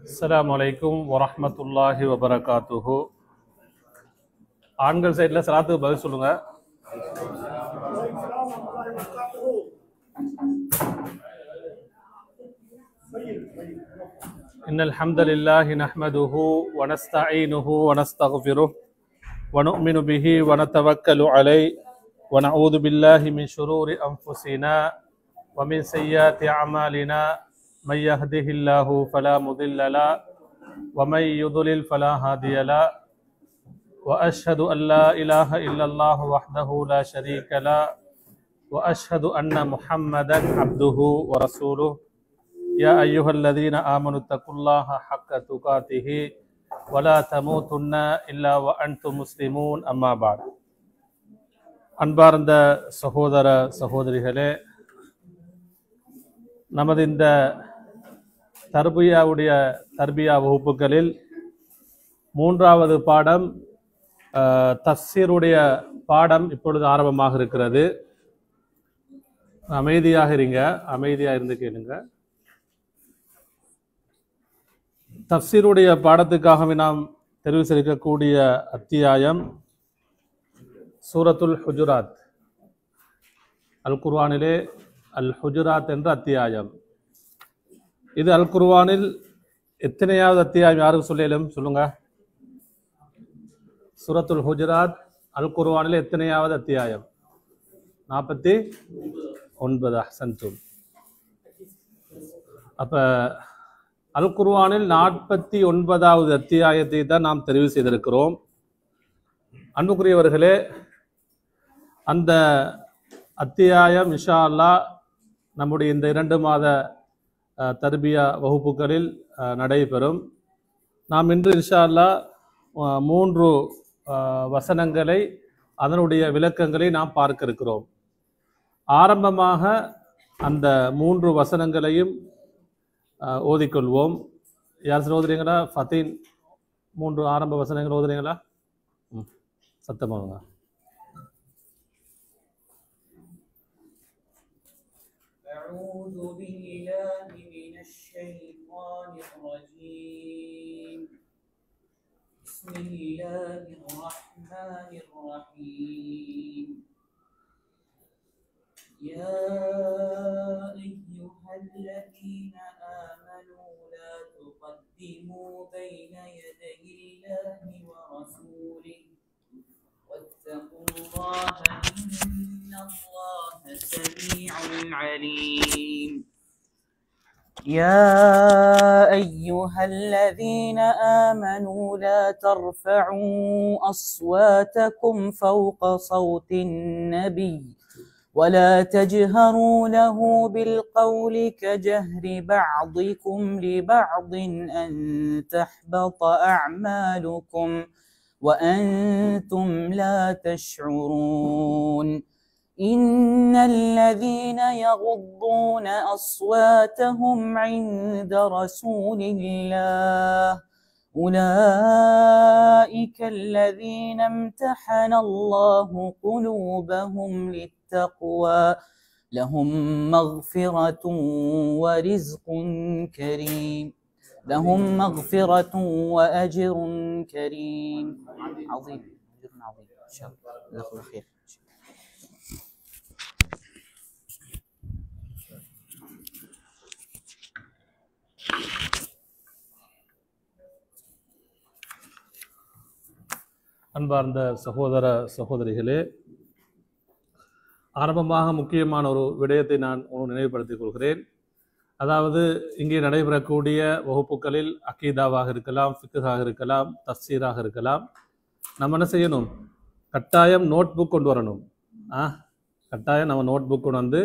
அஸ்ஸலாமு அலைக்கும் வரஹ்மத்துல்லாஹி வபரகாத்துஹு. ஆண்கள் சைடில் சலாத்துக்கு பதில் சொல்லுங்க. இன்னல் ஹம்தலில்லாஹி நஹ்மதுஹு வ நஸ்தஈனுஹு வ நஸ்தக்ஃபிருஹு வ நுஅ்மினு பிஹி வ நதவக்கலு அலைஹி வ நஊது பில்லாஹி மின் ஷுரூரி அன்ஃபுஸினா வ மின் ஸய்யிஆத்தி அமாலினா من يهده الله فلا مضل له ومن يضلل فلا هادي له وأشهد أن لا إله إلا الله وحده لا شريك له وأشهد أن محمدا عبده ورسوله يا أيها الذين آمنوا اتقوا الله حق تقاته ولا تموتن إلا وأنتم مسلمون أما بعد. அன்பார்ந்த சகோதர சகோதரிகளே, நமது இந்த தர்பியா வகுப்புகளில் மூன்றாவது பாடம் தஃப்சீருடைய பாடம் இப்பொழுது ஆரம்பமாக இருக்கிறது. அமைதியாக இருந்து கேளுங்க. தஃப்சீருடைய பாடத்துக்காக நாம் தெரிவு செய்யக்கூடிய அத்தியாயம் சூரத்துல் ஹுஜுராத். அல் குர்ஆனிலே அல் ஹுஜுராத் என்ற அத்தியாயம். இது அல் குர்ஆனில் எத்தனையாவது அத்தியாயம்? யாருக்கு சொல்லலும் சொல்லுங்க. சூரத்துல் ஹுஜுராத் அல் குர்ஆனில் எத்தனையாவது அத்தியாயம்? 49. அஹ்சன்தும். அப்ப அல் குர்ஆனில் 49வது அத்தியாயத்தை தான் நாம் தெரிவு செய்திருக்கிறோம். அன்புக்குரியவர்களே, அந்த அத்தியாயம் இன்ஷா அல்லாஹ் நம்முடைய இந்த 2 மாத தர்பியா வகுப்புகளில் நடைபெறும். நாம் இன்று இன்ஷா அல்லாஹ் 3 வசனங்களை, அதனுடைய விளக்கங்களை நாம் பார்க்க இருக்கிறோம். ஆரம்பமாக அந்த 3 வசனங்களையும் ஓதிக்கொள்வோம். யார் சார் ஓதுறீங்களா? ஃபத்தீன் 3 ஆரம்ப வசனங்கள் ஓதுறீங்களா? சத்தமாக. أعوذ بالله من الشيطان الرجيم. بسم الله الرحمن الرحيم. يا أيها الذين آمنوا لا تقدموا بين يدي الله ورسوله واتقوا الله إن الله سميع عليم. يا أيها الذين آمنوا لا ترفعوا أصواتكم فوق صوت النبي ولا تجهروا له بالقول كجهر بعضكم لبعض أن تحبط أعمالكم وأنتم لا تشعرون. إن الذين يغضون أصواتهم عند رسول الله أولئك الذين امتحن الله قلوبهم للتقوى لهم مغفرة ورزق كريم. لهم مغفرة وأجر كريم عظيم. أجر عظيم إن شاء الله. جزاك الله خير. அன்பார்ந்த சகோதர சகோதரிகளே, ஆரம்பமாக முக்கியமான ஒரு விடயத்தை நான் நினைவுபடுத்திக் கொள்கிறேன். அதாவது, இங்கே நடைபெறக்கூடிய வகுப்புகளில் அக்கீதாவாக இருக்கலாம், ஃபிக்ஹாக இருக்கலாம், தஃப்சீராக இருக்கலாம். நம்ம என்ன செய்யணும்? கட்டாயம் நோட் புக் கொண்டு வரணும். கட்டாயம் நம்ம நோட் புக் கொண்டு வந்து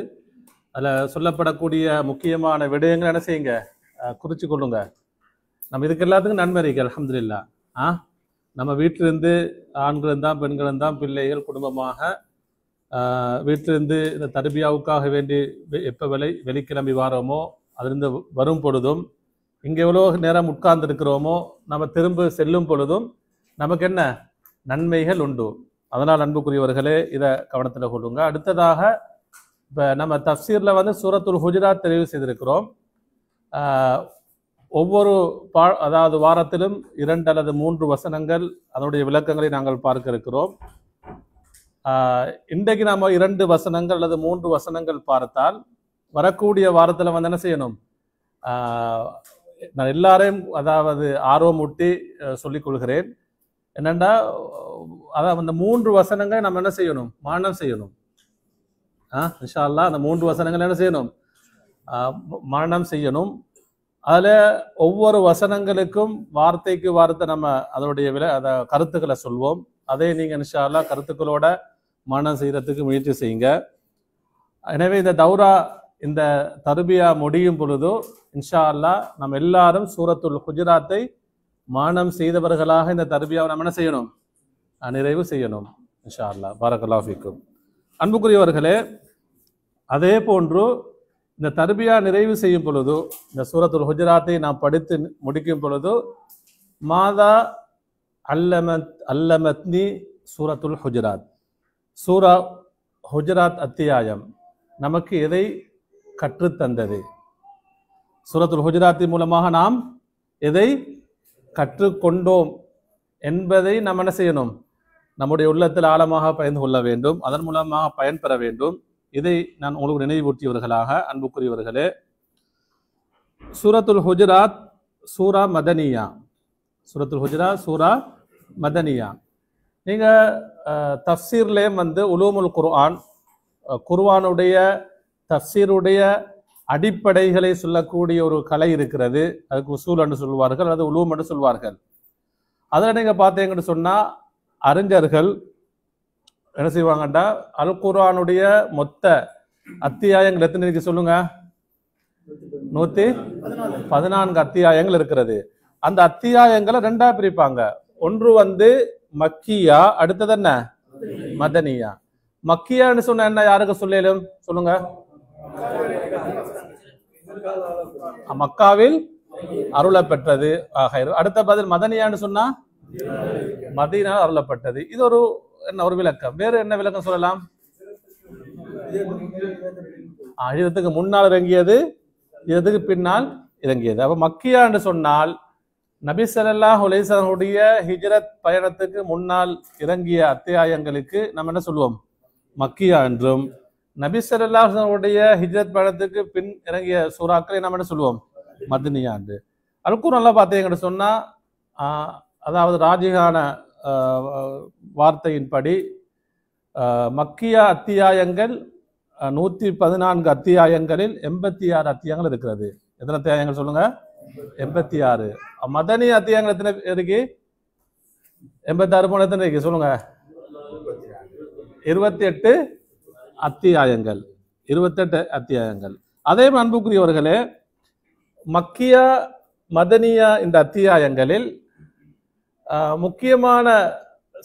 அதில் சொல்லப்படக்கூடிய முக்கியமான விடயங்கள் என்ன செய்யுங்க, குறித்து கொள்ளுங்க. நம்ம இதுக்கு எல்லாத்துக்கும் நன்மை இருக்கு, அல்ஹம்துலில்லாஹ். நம்ம வீட்டிலிருந்து ஆண்களும் தான் பெண்களும் தான் பிள்ளைகள் குடும்பமாக வீட்டிலிருந்து இந்த தர்பியாவுக்காக வேண்டி எப்போ வெளிக்கிளம்பி வாரோமோ, அதிலிருந்து வரும் பொழுதும், இங்கே எவ்வளோ நேரம் உட்கார்ந்து இருக்கிறோமோ, நம்ம திரும்ப செல்லும் பொழுதும் நமக்கு என்ன நன்மைகள் உண்டு. அதனால் அன்புக்குரியவர்களே, இதை கவனத்தில் கொள்ளுங்க. அடுத்ததாக இப்போ நம்ம தஃப்சீரில் வந்து சூரத்துல் ஹுஜராத் தெரிவு செய்திருக்கிறோம். ஒவ்வொரு அதாவது வாரத்திலும் 2 அல்லது 3 வசனங்கள் அதனுடைய விளக்கங்களை நாங்கள் பார்க்க இருக்கிறோம். இன்றைக்கு நாம் 2 வசனங்கள் அல்லது 3 வசனங்கள் பார்த்தால் வரக்கூடிய வாரத்தில் வந்து என்ன செய்யணும், நான் எல்லாரையும் அதாவது ஆர்வமூட்டி சொல்லிக் கொள்கிறேன். என்னென்னா அதாவது அந்த 3 வசனங்களை நம்ம என்ன செய்யணும், மானம் செய்யணும். இன்ஷா அல்லாஹ் அந்த 3 வசனங்கள் என்ன செய்யணும், மானம் செய்யணும். அதில் ஒவ்வொரு வசனங்களுக்கும் வார்த்தைக்கு வார்த்தை நம்ம அதனுடைய கருத்துக்களை சொல்வோம். அதை நீங்கள் இன்ஷா அல்லாஹ் கருத்துக்களோட மானம் செய்யறதுக்கு முயற்சி செய்யுங்க. எனவே இந்த தௌரா இந்த தர்பியா முடியும் பொழுதோ இன்ஷா அல்லாஹ் நம்ம எல்லாரும் சூரத்துல் ஹுஜராத்தை மானம் செய்தவர்களாக இந்த தர்பியாவை நம்ம என்ன செய்யணும், நிறைவு செய்யணும் இன்ஷா அல்லாஹ். பாரக்கல்லாஹு ஃபீக்கும். அன்புக்குரியவர்களே, அதே போன்று இந்த தர்பியா நிறைவு செய்யும் பொழுது இந்த சூரத்துல் ஹுஜராத்தை நாம் படித்து முடிக்கும் பொழுது மாதா அல்லமத்னி சூரத்துல் ஹுஜராத், சூரா ஹுஜராத் அத்தியாயம் நமக்கு எதை கற்றுத்தந்தது, சூரத்துல் ஹுஜராத்தின் மூலமாக நாம் எதை கற்றுக்கொண்டோம் என்பதை நாம் என்ன செய்யணும், நம்முடைய உள்ளத்தில் ஆழமாக பயந்து கொள்ள வேண்டும், அதன் மூலமாக பயன்பெற வேண்டும். இதை நான் உங்களுக்கு நினைவூட்டியவர்களாக அன்புக்குரியவர்களே, சூரத்துல் ஹுஜராத் சூரா மதனியா, சூரத்துல் ஹுஜராத் சூரா மதனியா. நீங்கள் தஃப்சீர்லேயும் வந்து உலூமுல் குர்ஆன், குர்ஆனுடைய தஃப்சீருடைய அடிப்படைகளை சொல்லக்கூடிய ஒரு கலை இருக்கிறது. அதுக்கு உசூல் என்று சொல்வார்கள், அது உலூம் என்று சொல்வார்கள். அதில் நீங்கள் பார்த்தீங்கன்னு சொன்னால் அறிஞர்கள் என்ன செய்வாங்கண்டா, அல் குர்ஆனுடைய மொத்த அத்தியாயங்கள் எத்தனை இருக்கு சொல்லுங்க, 114 அத்தியாயங்கள் இருக்கிறது. அந்த அத்தியாயங்களை 2ஆ பிரிப்பாங்க. ஒன்று வந்து மக்கியா, அடுத்தது என்ன மதனியா. மக்கியான்னு சொன்ன என்ன யாருக்கு சொல்லலும் சொல்லுங்க, மக்காவில் அருளப்பெற்றது. அடுத்த பதில் மதனியான்னு சொன்னா மதீனா அருளப்பட்டது. இது ஒரு என்ன ஒரு விளக்கம். வேறு என்ன விளக்கம் சொல்லலாம், இதற்கு முன்னால் இறங்கியது, இதற்கு பின்னால் இறங்கியது. அப்ப மக்கியா என்று சொன்னால் நபி ஸல்லல்லாஹு அலைஹி வஸல்லம் ஹிஜ்ரத் பயணத்துக்கு முன்னால் இறங்கிய அத்தியாயங்களுக்கு நம்ம என்ன சொல்லுவோம், மக்கியா என்றும், நபி ஸல்லல்லாஹு அலைஹி வஸல்லம் ஹிஜ்ரத் பயணத்துக்கு பின் இறங்கிய சூறாக்களை நம்ம என்ன சொல்லுவோம், மதனியா என்று. அதுக்கும் நல்லா பார்த்தீங்கன்னு சொன்னா அதாவது ராஜிகான வார்த்தையின்படி மக்கியா அத்தியாயங்கள் 114 அத்தியாயங்களில் 86 அத்தியாயங்கள் இருக்கிறது. எத்தனை அத்தியாயங்கள் சொல்லுங்க, 86. மதனி அத்தியாயங்கள் எத்தனை இருக்கு, 86 போன எத்தனை இருக்கு சொல்லுங்க, 28 அத்தியாயங்கள், 28 அத்தியாயங்கள். அதே அன்புக்குரியவர்களே, மக்கியா மதனியா இந்த அத்தியாயங்களில் முக்கியமான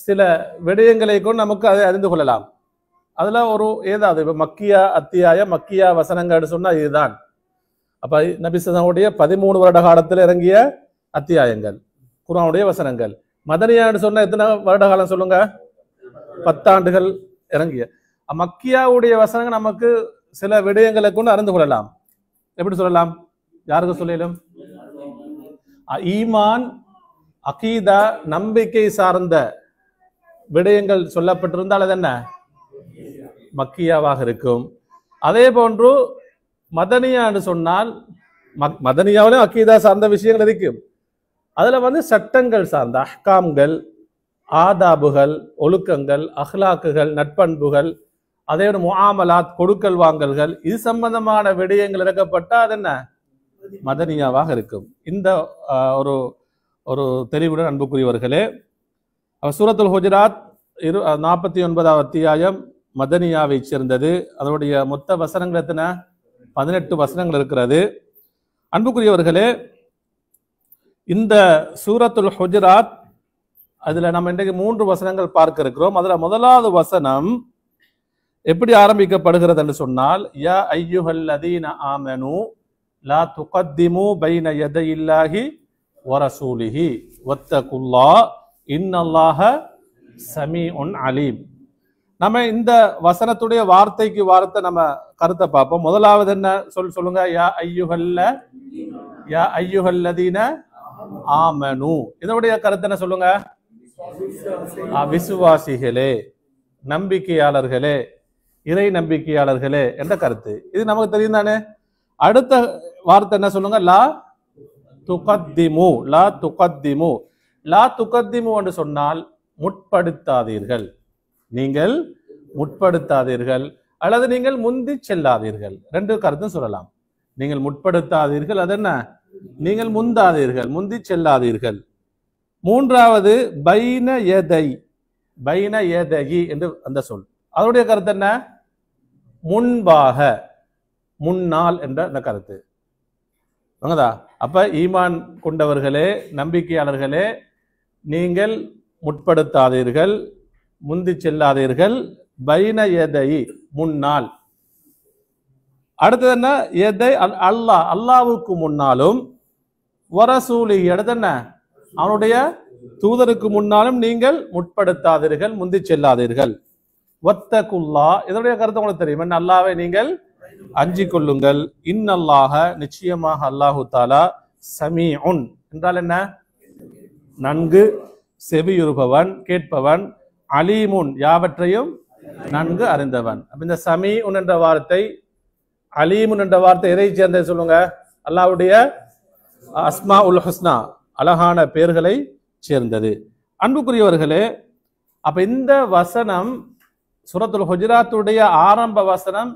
சில விடயங்களை கொண்டு நமக்கு அதை அறிந்து கொள்ளலாம். அதுல ஒரு ஏதாவது இப்ப மக்கியா அத்தியாயம் மக்கியா வசனங்கள் சொன்னா இதுதான். அப்ப நபி ஸல்லல்லாஹு அலைஹி வஸல்லம் 13 வருட காலத்தில் இறங்கிய அத்தியாயங்கள் குர்ஆனுடைய வசனங்கள். மதனியான்னு சொன்னா எத்தனை வருட காலம் சொல்லுங்க, 10 ஆண்டுகள் இறங்கிய. மக்கியாவுடைய வசனங்கள் நமக்கு சில விடயங்களை கொண்டு அறிந்து கொள்ளலாம். எப்படி சொல்லலாம், யாருக்கு சொல்லலும், ஈமான் அகீதா நம்பிக்கை சார்ந்த விடயங்கள் சொல்லப்பட்டிருந்தால் அது என்ன மக்கியாவாக இருக்கும். அதே போன்று மதனியா என்று சொன்னால் மதனியாவிலும் அக்கீதா சார்ந்த விஷயங்கள் இருக்கும். அதுல வந்து சட்டங்கள் சார்ந்த அஹ்காம்கள், ஆதாபுகள், ஒழுக்கங்கள், அஹ்லாக்குகள், நட்பண்புகள், அதே ஒரு முஆமலாத் கொடுக்கல் வாங்கல்கள், இது சம்பந்தமான விடயங்கள் இறக்கப்பட்டால் அது என்ன மதனியாவாக இருக்கும். இந்த ஒரு ஒரு தெளிவுடன் அன்புக்குரியவர்களே, சூரத்துல் ஹுஜராத் 49வது அத்தியாயம் மதனியாவை சேர்ந்தது. அதனுடைய மொத்த வசனங்கள் எத்தனை, 18 வசனங்கள் இருக்கிறது. அன்புக்குரியவர்களே, இந்த சூரத்துல் ஹுஜராத் அதுல நம்ம இன்றைக்கு 3 வசனங்கள் பார்க்க இருக்கிறோம். அதுல முதலாவது வசனம் எப்படி ஆரம்பிக்கப்படுகிறது என்று சொன்னால், யா ஐயுஹல்லதீன ஆமனு லா துகத்திமு பைன யதையில்லாஹி வரசூலிஹி வத்தகுல்லாஹ் இன்னல்லாஹ சமீஉன் அலீம். நம்ம இந்த வசனத்துடைய வார்த்தைக்கு வார்த்தை நம்ம கருத்தை பார்ப்போம். முதலாவது என்ன சொல்லுங்க, யா ஐயுஹல்லதீன ஆமனு. இதனுடைய கருத்து என்ன சொல்லுங்க? விசுவாசிகளே, நம்பிக்கையாளர்களே, இறை நம்பிக்கையாளர்களே என்ற கருத்து. இது நமக்கு தெரியும் தானே. அடுத்த வார்த்தை என்ன சொல்லுங்க? லா துகத்திமு. லா துகத்திமு. லா துகத்திமு என்று சொன்னால் முற்படுத்தாதீர்கள், நீங்கள் முற்படுத்தாதீர்கள், அல்லது நீங்கள் முந்தி செல்லாதீர்கள். ரெண்டு கருத்தும் சொல்லலாம். நீங்கள் முற்படுத்தாதீர்கள், அது என்ன? நீங்கள் முந்தாதீர்கள், முந்தி செல்லாதீர்கள். மூன்றாவது பைன யதை. பைன யதகி என்று அந்த சொல், அதனுடைய கருத்து என்ன? முன்பாக, முன்னால் என்ற அந்த கருத்து. அப்ப ஈமான் கொண்டவர்களே, நம்பிக்கையாளர்களே, நீங்கள் முற்படுத்தாதீர்கள், முந்தி செல்லாதீர்கள். பைன யதை, முன்னால். அடுத்தது என்ன? எதை அல்லாஹ், அல்லாஹ்வுக்கு முன்னாலும், வரசூலி, அடுத்து என்ன? அவனுடைய தூதருக்கு முன்னாலும் நீங்கள் முற்படுத்தாதீர்கள், முந்தி செல்லாதீர்கள். வத்தகுல்லா, இதனுடைய கருத்து உங்களுக்கு தெரியும். என்ன? அல்லாஹ்வை நீங்கள் அஞ்சிக் கொள்ளுங்கள். இன்னல்லாஹ, நிச்சயமாக அல்லாஹு தாலா, சமீஉன் என்றால் என்ன? நன்கு செவியுறுபவன், கேட்பவன். அலீமுன், யாவற்றையும் நன்கு அறிந்தவன். அப்ப இந்த சமீஉன் என்ற வார்த்தை, அலீமுன் என்ற வார்த்தை எதை சேர்ந்தது சொல்லுங்க? அல்லாஹ்வுடைய அஸ்மா உல் ஹுஸ்னா, அழகான பெயர்களை சேர்ந்தது. அன்புக்குரியவர்களே, அப்ப இந்த வசனம் சூரத்துல் ஹுஜராத்துடைய ஆரம்ப வசனம்.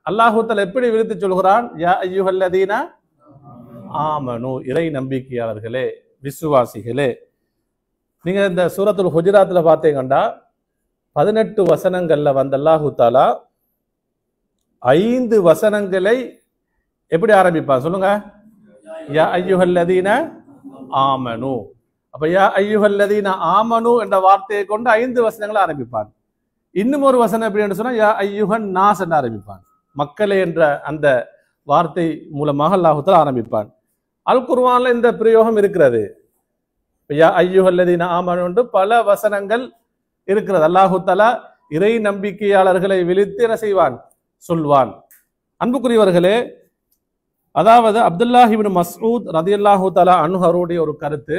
அல்லாஹ் தஆலா எப்படி விரித்து சொல்கிறான்? யா அய்யுஹல்லதீன ஆமனு, இறை நம்பிக்கையாளர்களே, விசுவாசிகளே. நீங்க இந்த சூரத்துல் ஹுஜராத்ல பார்த்தீங்கன்னா 18 வசனங்கள்ல வந்த அல்லாஹ் தஆலா 5 வசனங்களை எப்படி ஆரம்பிப்பான் சொல்லுங்க? யா அய்யுஹல்லதீன ஆமனு. அப்ப யா அய்யுஹல்லதீன ஆமனு என்ற வார்த்தையை கொண்டு 5 வசனங்களை ஆரம்பிப்பான். இன்னும் ஒரு வசனம் எப்படி என்று சொன்னா யா அய்யுஹன் நாஸ் என்று ஆரம்பிப்பான். மக்களே என்ற அந்த வார்த்தை மூலமாக அல்லாஹ் தஆலா ஆரம்பிப்பான். அல் குர்ஆன்ல இந்த பிரயோகம் இருக்கிறது. யா அய்யுஹல்லதீன ஆமனு என்று பல வசனங்கள் இருக்கிறது. அல்லாஹ் தஆலா இறை நம்பிக்கையாளர்களை விழித்து என்ன செய்வான்? சொல்வான். அன்புக்குரியவர்களே, அதாவது அப்துல்லாஹ் இப்னு மஸ்ஊத் ரலியல்லாஹு தஆலா அன்ஹு அவருடைய ஒரு கருத்து,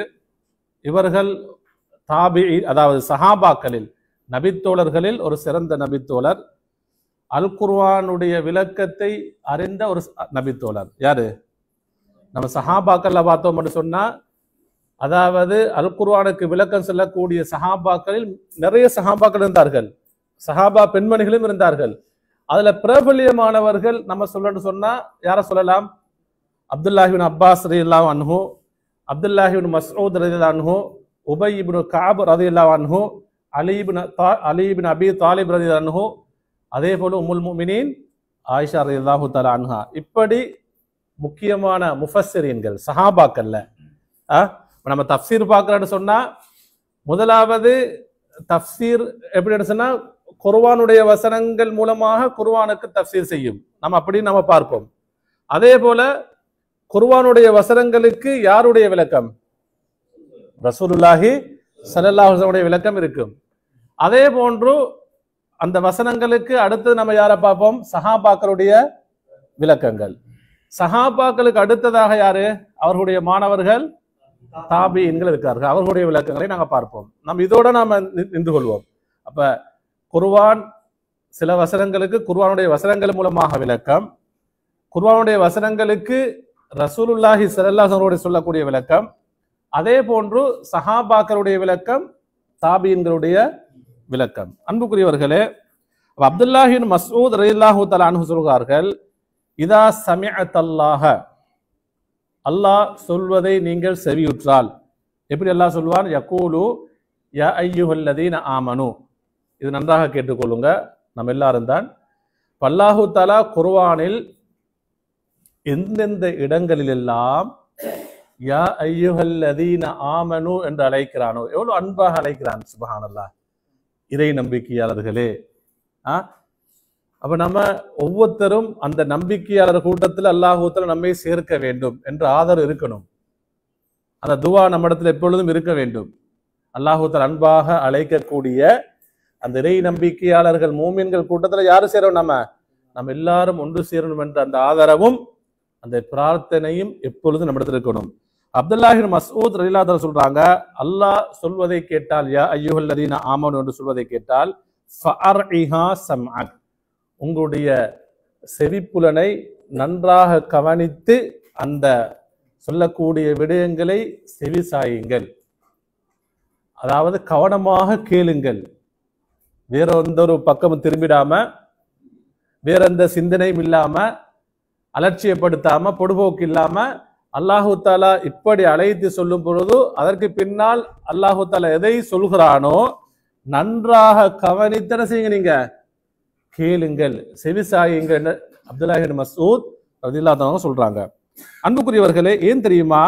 இவர்கள் தாபிஈ, அதாவது சஹாபாக்களில் நபித்தோழர்களில் ஒரு சிறந்த நபித்தோழர், அல் குர்ஆனுடைய விளக்கத்தை அறிந்த ஒரு நபித்தோழர். யாரு? நம்ம சஹாபாக்கள்ல பார்த்தோம் என்று சொன்னா, அதாவது அல் குர்ஆனுக்கு விளக்கம் சொல்லக்கூடிய சஹாபாக்களில் நிறைய சஹாபாக்கள் இருந்தார்கள், சஹாபா பெண்மணிகளும் இருந்தார்கள். அதுல பிரபல்யமானவர்கள் நம்ம சொல்லணும்னு சொன்னா யார சொல்லலாம்? அப்துல்லாஹ் இப்னு அப்பாஸ் ரலியல்லாஹு அன்ஹு, அப்துல்லாஹ் இப்னு மஸ்ஊத் ரலியல்லாஹு அன்ஹு, உபய் இப்னு கஅப் ரலியல்லாஹு அன்ஹு, அலி இப்னு அபி தாலிப் ரலியல்லாஹு அன்ஹு, அதே போல உம்முல் முஃமினீன் ஆயிஷா ரலியல்லாஹு தஆலா அன்ஹா. இப்படி முக்கியமான முஃபஸ்ஸிரீன்கள் சஹாபாக்கள்ல. நம்ம தஃப்சீர் பார்க்கறன்னு சொன்னா, முதலாவது தஃப்சீர் எப்படி சொன்னா, குர்ஆனுடைய வசனங்கள் மூலமாக குர்ஆனுக்கு தஃப்சீர் செய்யும். நம்ம பார்ப்போம். அதே போல குர்ஆனுடைய வசனங்களுக்கு யாருடைய விளக்கம்? ரசூலுல்லாஹி ஸல்லல்லாஹு அலைஹி வஸல்லம் விளக்கம் இருக்கும். அதே போன்று அந்த வசனங்களுக்கு அடுத்து நம்ம யாரை பார்ப்போம்? சஹாபாக்களுடைய விளக்கங்கள். சஹாபாக்களுக்கு அடுத்ததாக யாரு? அவர்களுடைய மாணவர்கள் தாபீன்கள் இருக்கார்கள், அவர்களுடைய விளக்கங்களை நாங்க பார்ப்போம். இதோட நாம நின்று கொள்வோம். அப்ப குர்ஆன் சில வசனங்களுக்கு குர்ஆனுடைய வசனங்கள் மூலமாக விளக்கம், குர்ஆனுடைய வசனங்களுக்கு ரசூலுல்லாஹி ஸல்லல்லாஹு அலைஹி வஸல்லம் சொல்லக்கூடிய விளக்கம், அதே போன்று சஹாபாக்களுடைய விளக்கம், தாபீன்களுடைய விளக்கம். அன்புக்குரியவர்களே, அப்துல்லாஹ் இப்னு மஸ்ஊத் ரலியல்லாஹு தஆலா அன்ஹு சொல்கிறார்கள், இதா சமிஅத்தல்லாஹ, அல்லாஹ் சொல்வதை நீங்கள் செவியுற்றால். எப்படி அல்லாஹ் சொல்வான்? யகூலு யா அய்யுஹல்லதீன ஆமனு. இது நன்றாக கேட்டுக்கொள்ளுங்க, நம்ம எல்லாரும் தான். அல்லாஹு தஆலா குர்ஆனில் எந்தெந்த இடங்களிலெல்லாம் யா அய்யுஹல்லதீன ஆமனு என்று அழைக்கிறானோ, எவ்வளவு அன்பாக அழைக்கிறான். சுப்ஹானல்லாஹ். இறை நம்பிக்கையாளர்களே. அப்ப நம்ம ஒவ்வொருத்தரும் அந்த நம்பிக்கையாளர் கூட்டத்தில் அல்லாஹ் தஆலா நம்மை சேர்க்க வேண்டும் என்ற ஆதரவு இருக்கணும். அந்த துவா நம்ம இடத்துல எப்பொழுதும் இருக்க வேண்டும். அல்லாஹ் தஆலா அன்பாக அழைக்கக்கூடிய அந்த இறை நம்பிக்கையாளர்கள் மூமின்கள் கூட்டத்துல யாரு சேரும்? நம்ம எல்லாரும் ஒன்று சேரணும் என்ற அந்த ஆதரவும் அந்த பிரார்த்தனையும் எப்பொழுதும் நம்மிடத்தில் இருக்கணும். அப்துல்லாஹ் இப்னு மஸ்ஊத் ரலியல்லாஹு அன்ஹு சொல்றாங்க, அல்லாஹ் சொல்வதை கேட்டால், யா அய்யுஹல்லதீன ஆமனு என்று சொல்வதை கேட்டால், ஃபஅர்இஹா சம்அக், உங்களுடைய செவிப்புலனை நன்றாக கவனித்து அந்த சொல்லக்கூடிய விடயங்களை செவி சாயுங்கள். அதாவது கவனமாக கேளுங்கள். வேற எந்த ஒரு பக்கமும் திரும்பிடாம, வேற எந்த சிந்தனையும் இல்லாம, அலட்சியப்படுத்தாம, பொடுபோக்கு இல்லாம அல்லாஹு தாலா இப்படி அழைத்து சொல்லும் பொழுது அதற்கு பின்னால் அல்லாஹு தாலா எதை சொல்கிறானோ நன்றாக கவனித்தன செய்யுங்க, நீங்க கேளுங்கள், செவிசாயுங்கள். அப்துல்லாஹ் இப்னு மஸ்ஊத் ரலியல்லாஹு அன்ஹு சொல்றாங்க. அன்புக்குரியவர்களே, ஏன் தெரியுமா?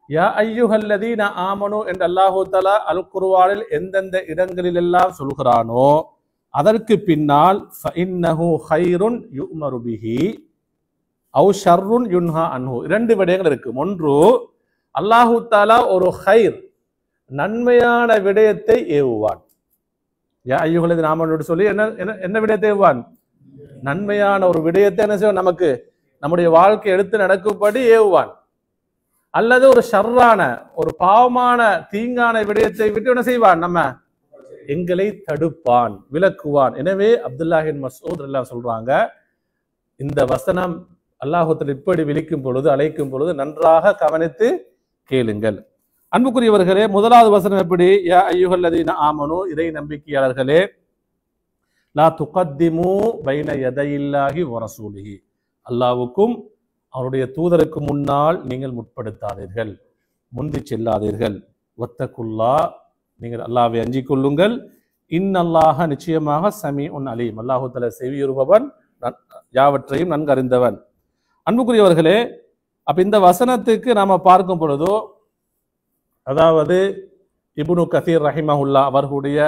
யா அய்யுஹல்லதீன ஆமனு என்று அல்லாஹு தஆலா அல் குர்ஆனில் எந்தெந்த இடங்களில் எல்லாம் சொல்கிறானோ அதற்கு பின்னால் ஃபஇன்னஹு கைருன் யுமரு பிஹி அவ் ஷர்ருன் யுன்ஹா அன்ஹு, இரண்டு விடயங்கள் இருக்கு. ஒன்று, அல்லாஹு தஆலா ஒரு கைர் நன்மையான விடயத்தை ஏவுவான். யா அய்யுஹல்லதீன ஆமனு சொல்லி என்ன விடயத்தை ஏவுவான்? நன்மையான ஒரு விடயத்தை என்ன செய்வான்? நமக்கு நம்முடைய வாழ்க்கை எடுத்து நடக்கும்படி ஏவுவான். அல்லது ஒரு ஷர்ரான ஒரு பாவமான தீங்கான விடயத்தை விட்டு என்ன செய்வான்? நம்ம எங்களை தடுப்பான், விலக்குவான். எனவே அப்துல்லாஹ் இப்னு மஸ்ஊத் ரலியல்லாஹு சொல்றாங்க, இந்த வசனம் அல்லாஹ் இப்படி விழிக்கும் பொழுது, அழைக்கும் பொழுது நன்றாக கவனித்து கேளுங்கள். அன்புக்குரியவர்களே, முதலாவது வசனம் எப்படி? யா அய்யுஹல்லதீன ஆமனு, இறை நம்பிக்கையாளர்களே, லா துகத்திமு பைன யதையில்லாஹி வ ரசூலிஹி, அல்லாஹ்வுக்கும் அவருடைய தூதருக்கு முன்னால் நீங்கள் முற்படுத்தாதீர்கள், முந்தி செல்லாதீர்கள். வத்தகுல்லா, நீங்கள் அல்லாஹ்வை அஞ்சிக் கொள்ளுங்கள். இன்னல்லாஹ, நிச்சயமாக சமீஉன் அலீம், அல்லாஹு தஆலா செவியுறுபவன், யாவற்றையும் நன்கு அறிந்தவன். அன்புக்குரியவர்களே, அப்ப இந்த வசனத்துக்கு நாம பார்க்கும் பொழுதோ, அதாவது இப்னு கசீர் ரஹிமஹுல்லா அவர்களுடைய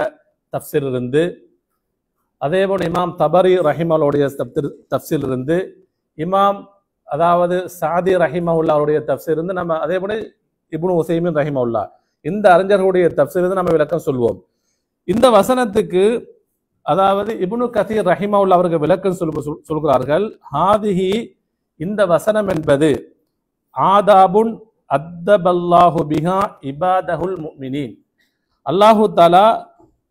தஃப்ஸீரிலிருந்து, அதேபோல் இமாம் தபரி ரஹிமஹுல்லாவுடைய தஃப்ஸீரிலிருந்து, இமாம் அதாவது சாதி ரஹிமஹுல்லா அவருடைய தஃப்ஸீர் இருந்து, நம்ம அதே போல இப்னு உஸைமின் ரஹிமஹுல்லா, இந்த அறிஞர்களுடைய தஃப்ஸீர் இருந்து நம்ம விளக்கம் சொல்வோம். இந்த வசனத்துக்கு அதாவது இப்னு கசீர் ரஹிமஹுல்லா அவர்கள் விளக்கம் சொல்கிறார்கள். ஹாதிஹி, இந்த வசனம் என்பது ஆதாபுன் அத்தபல்லாஹு பிஹா இபாதஹுல் முஃமினீன், அல்லாஹு தஆலா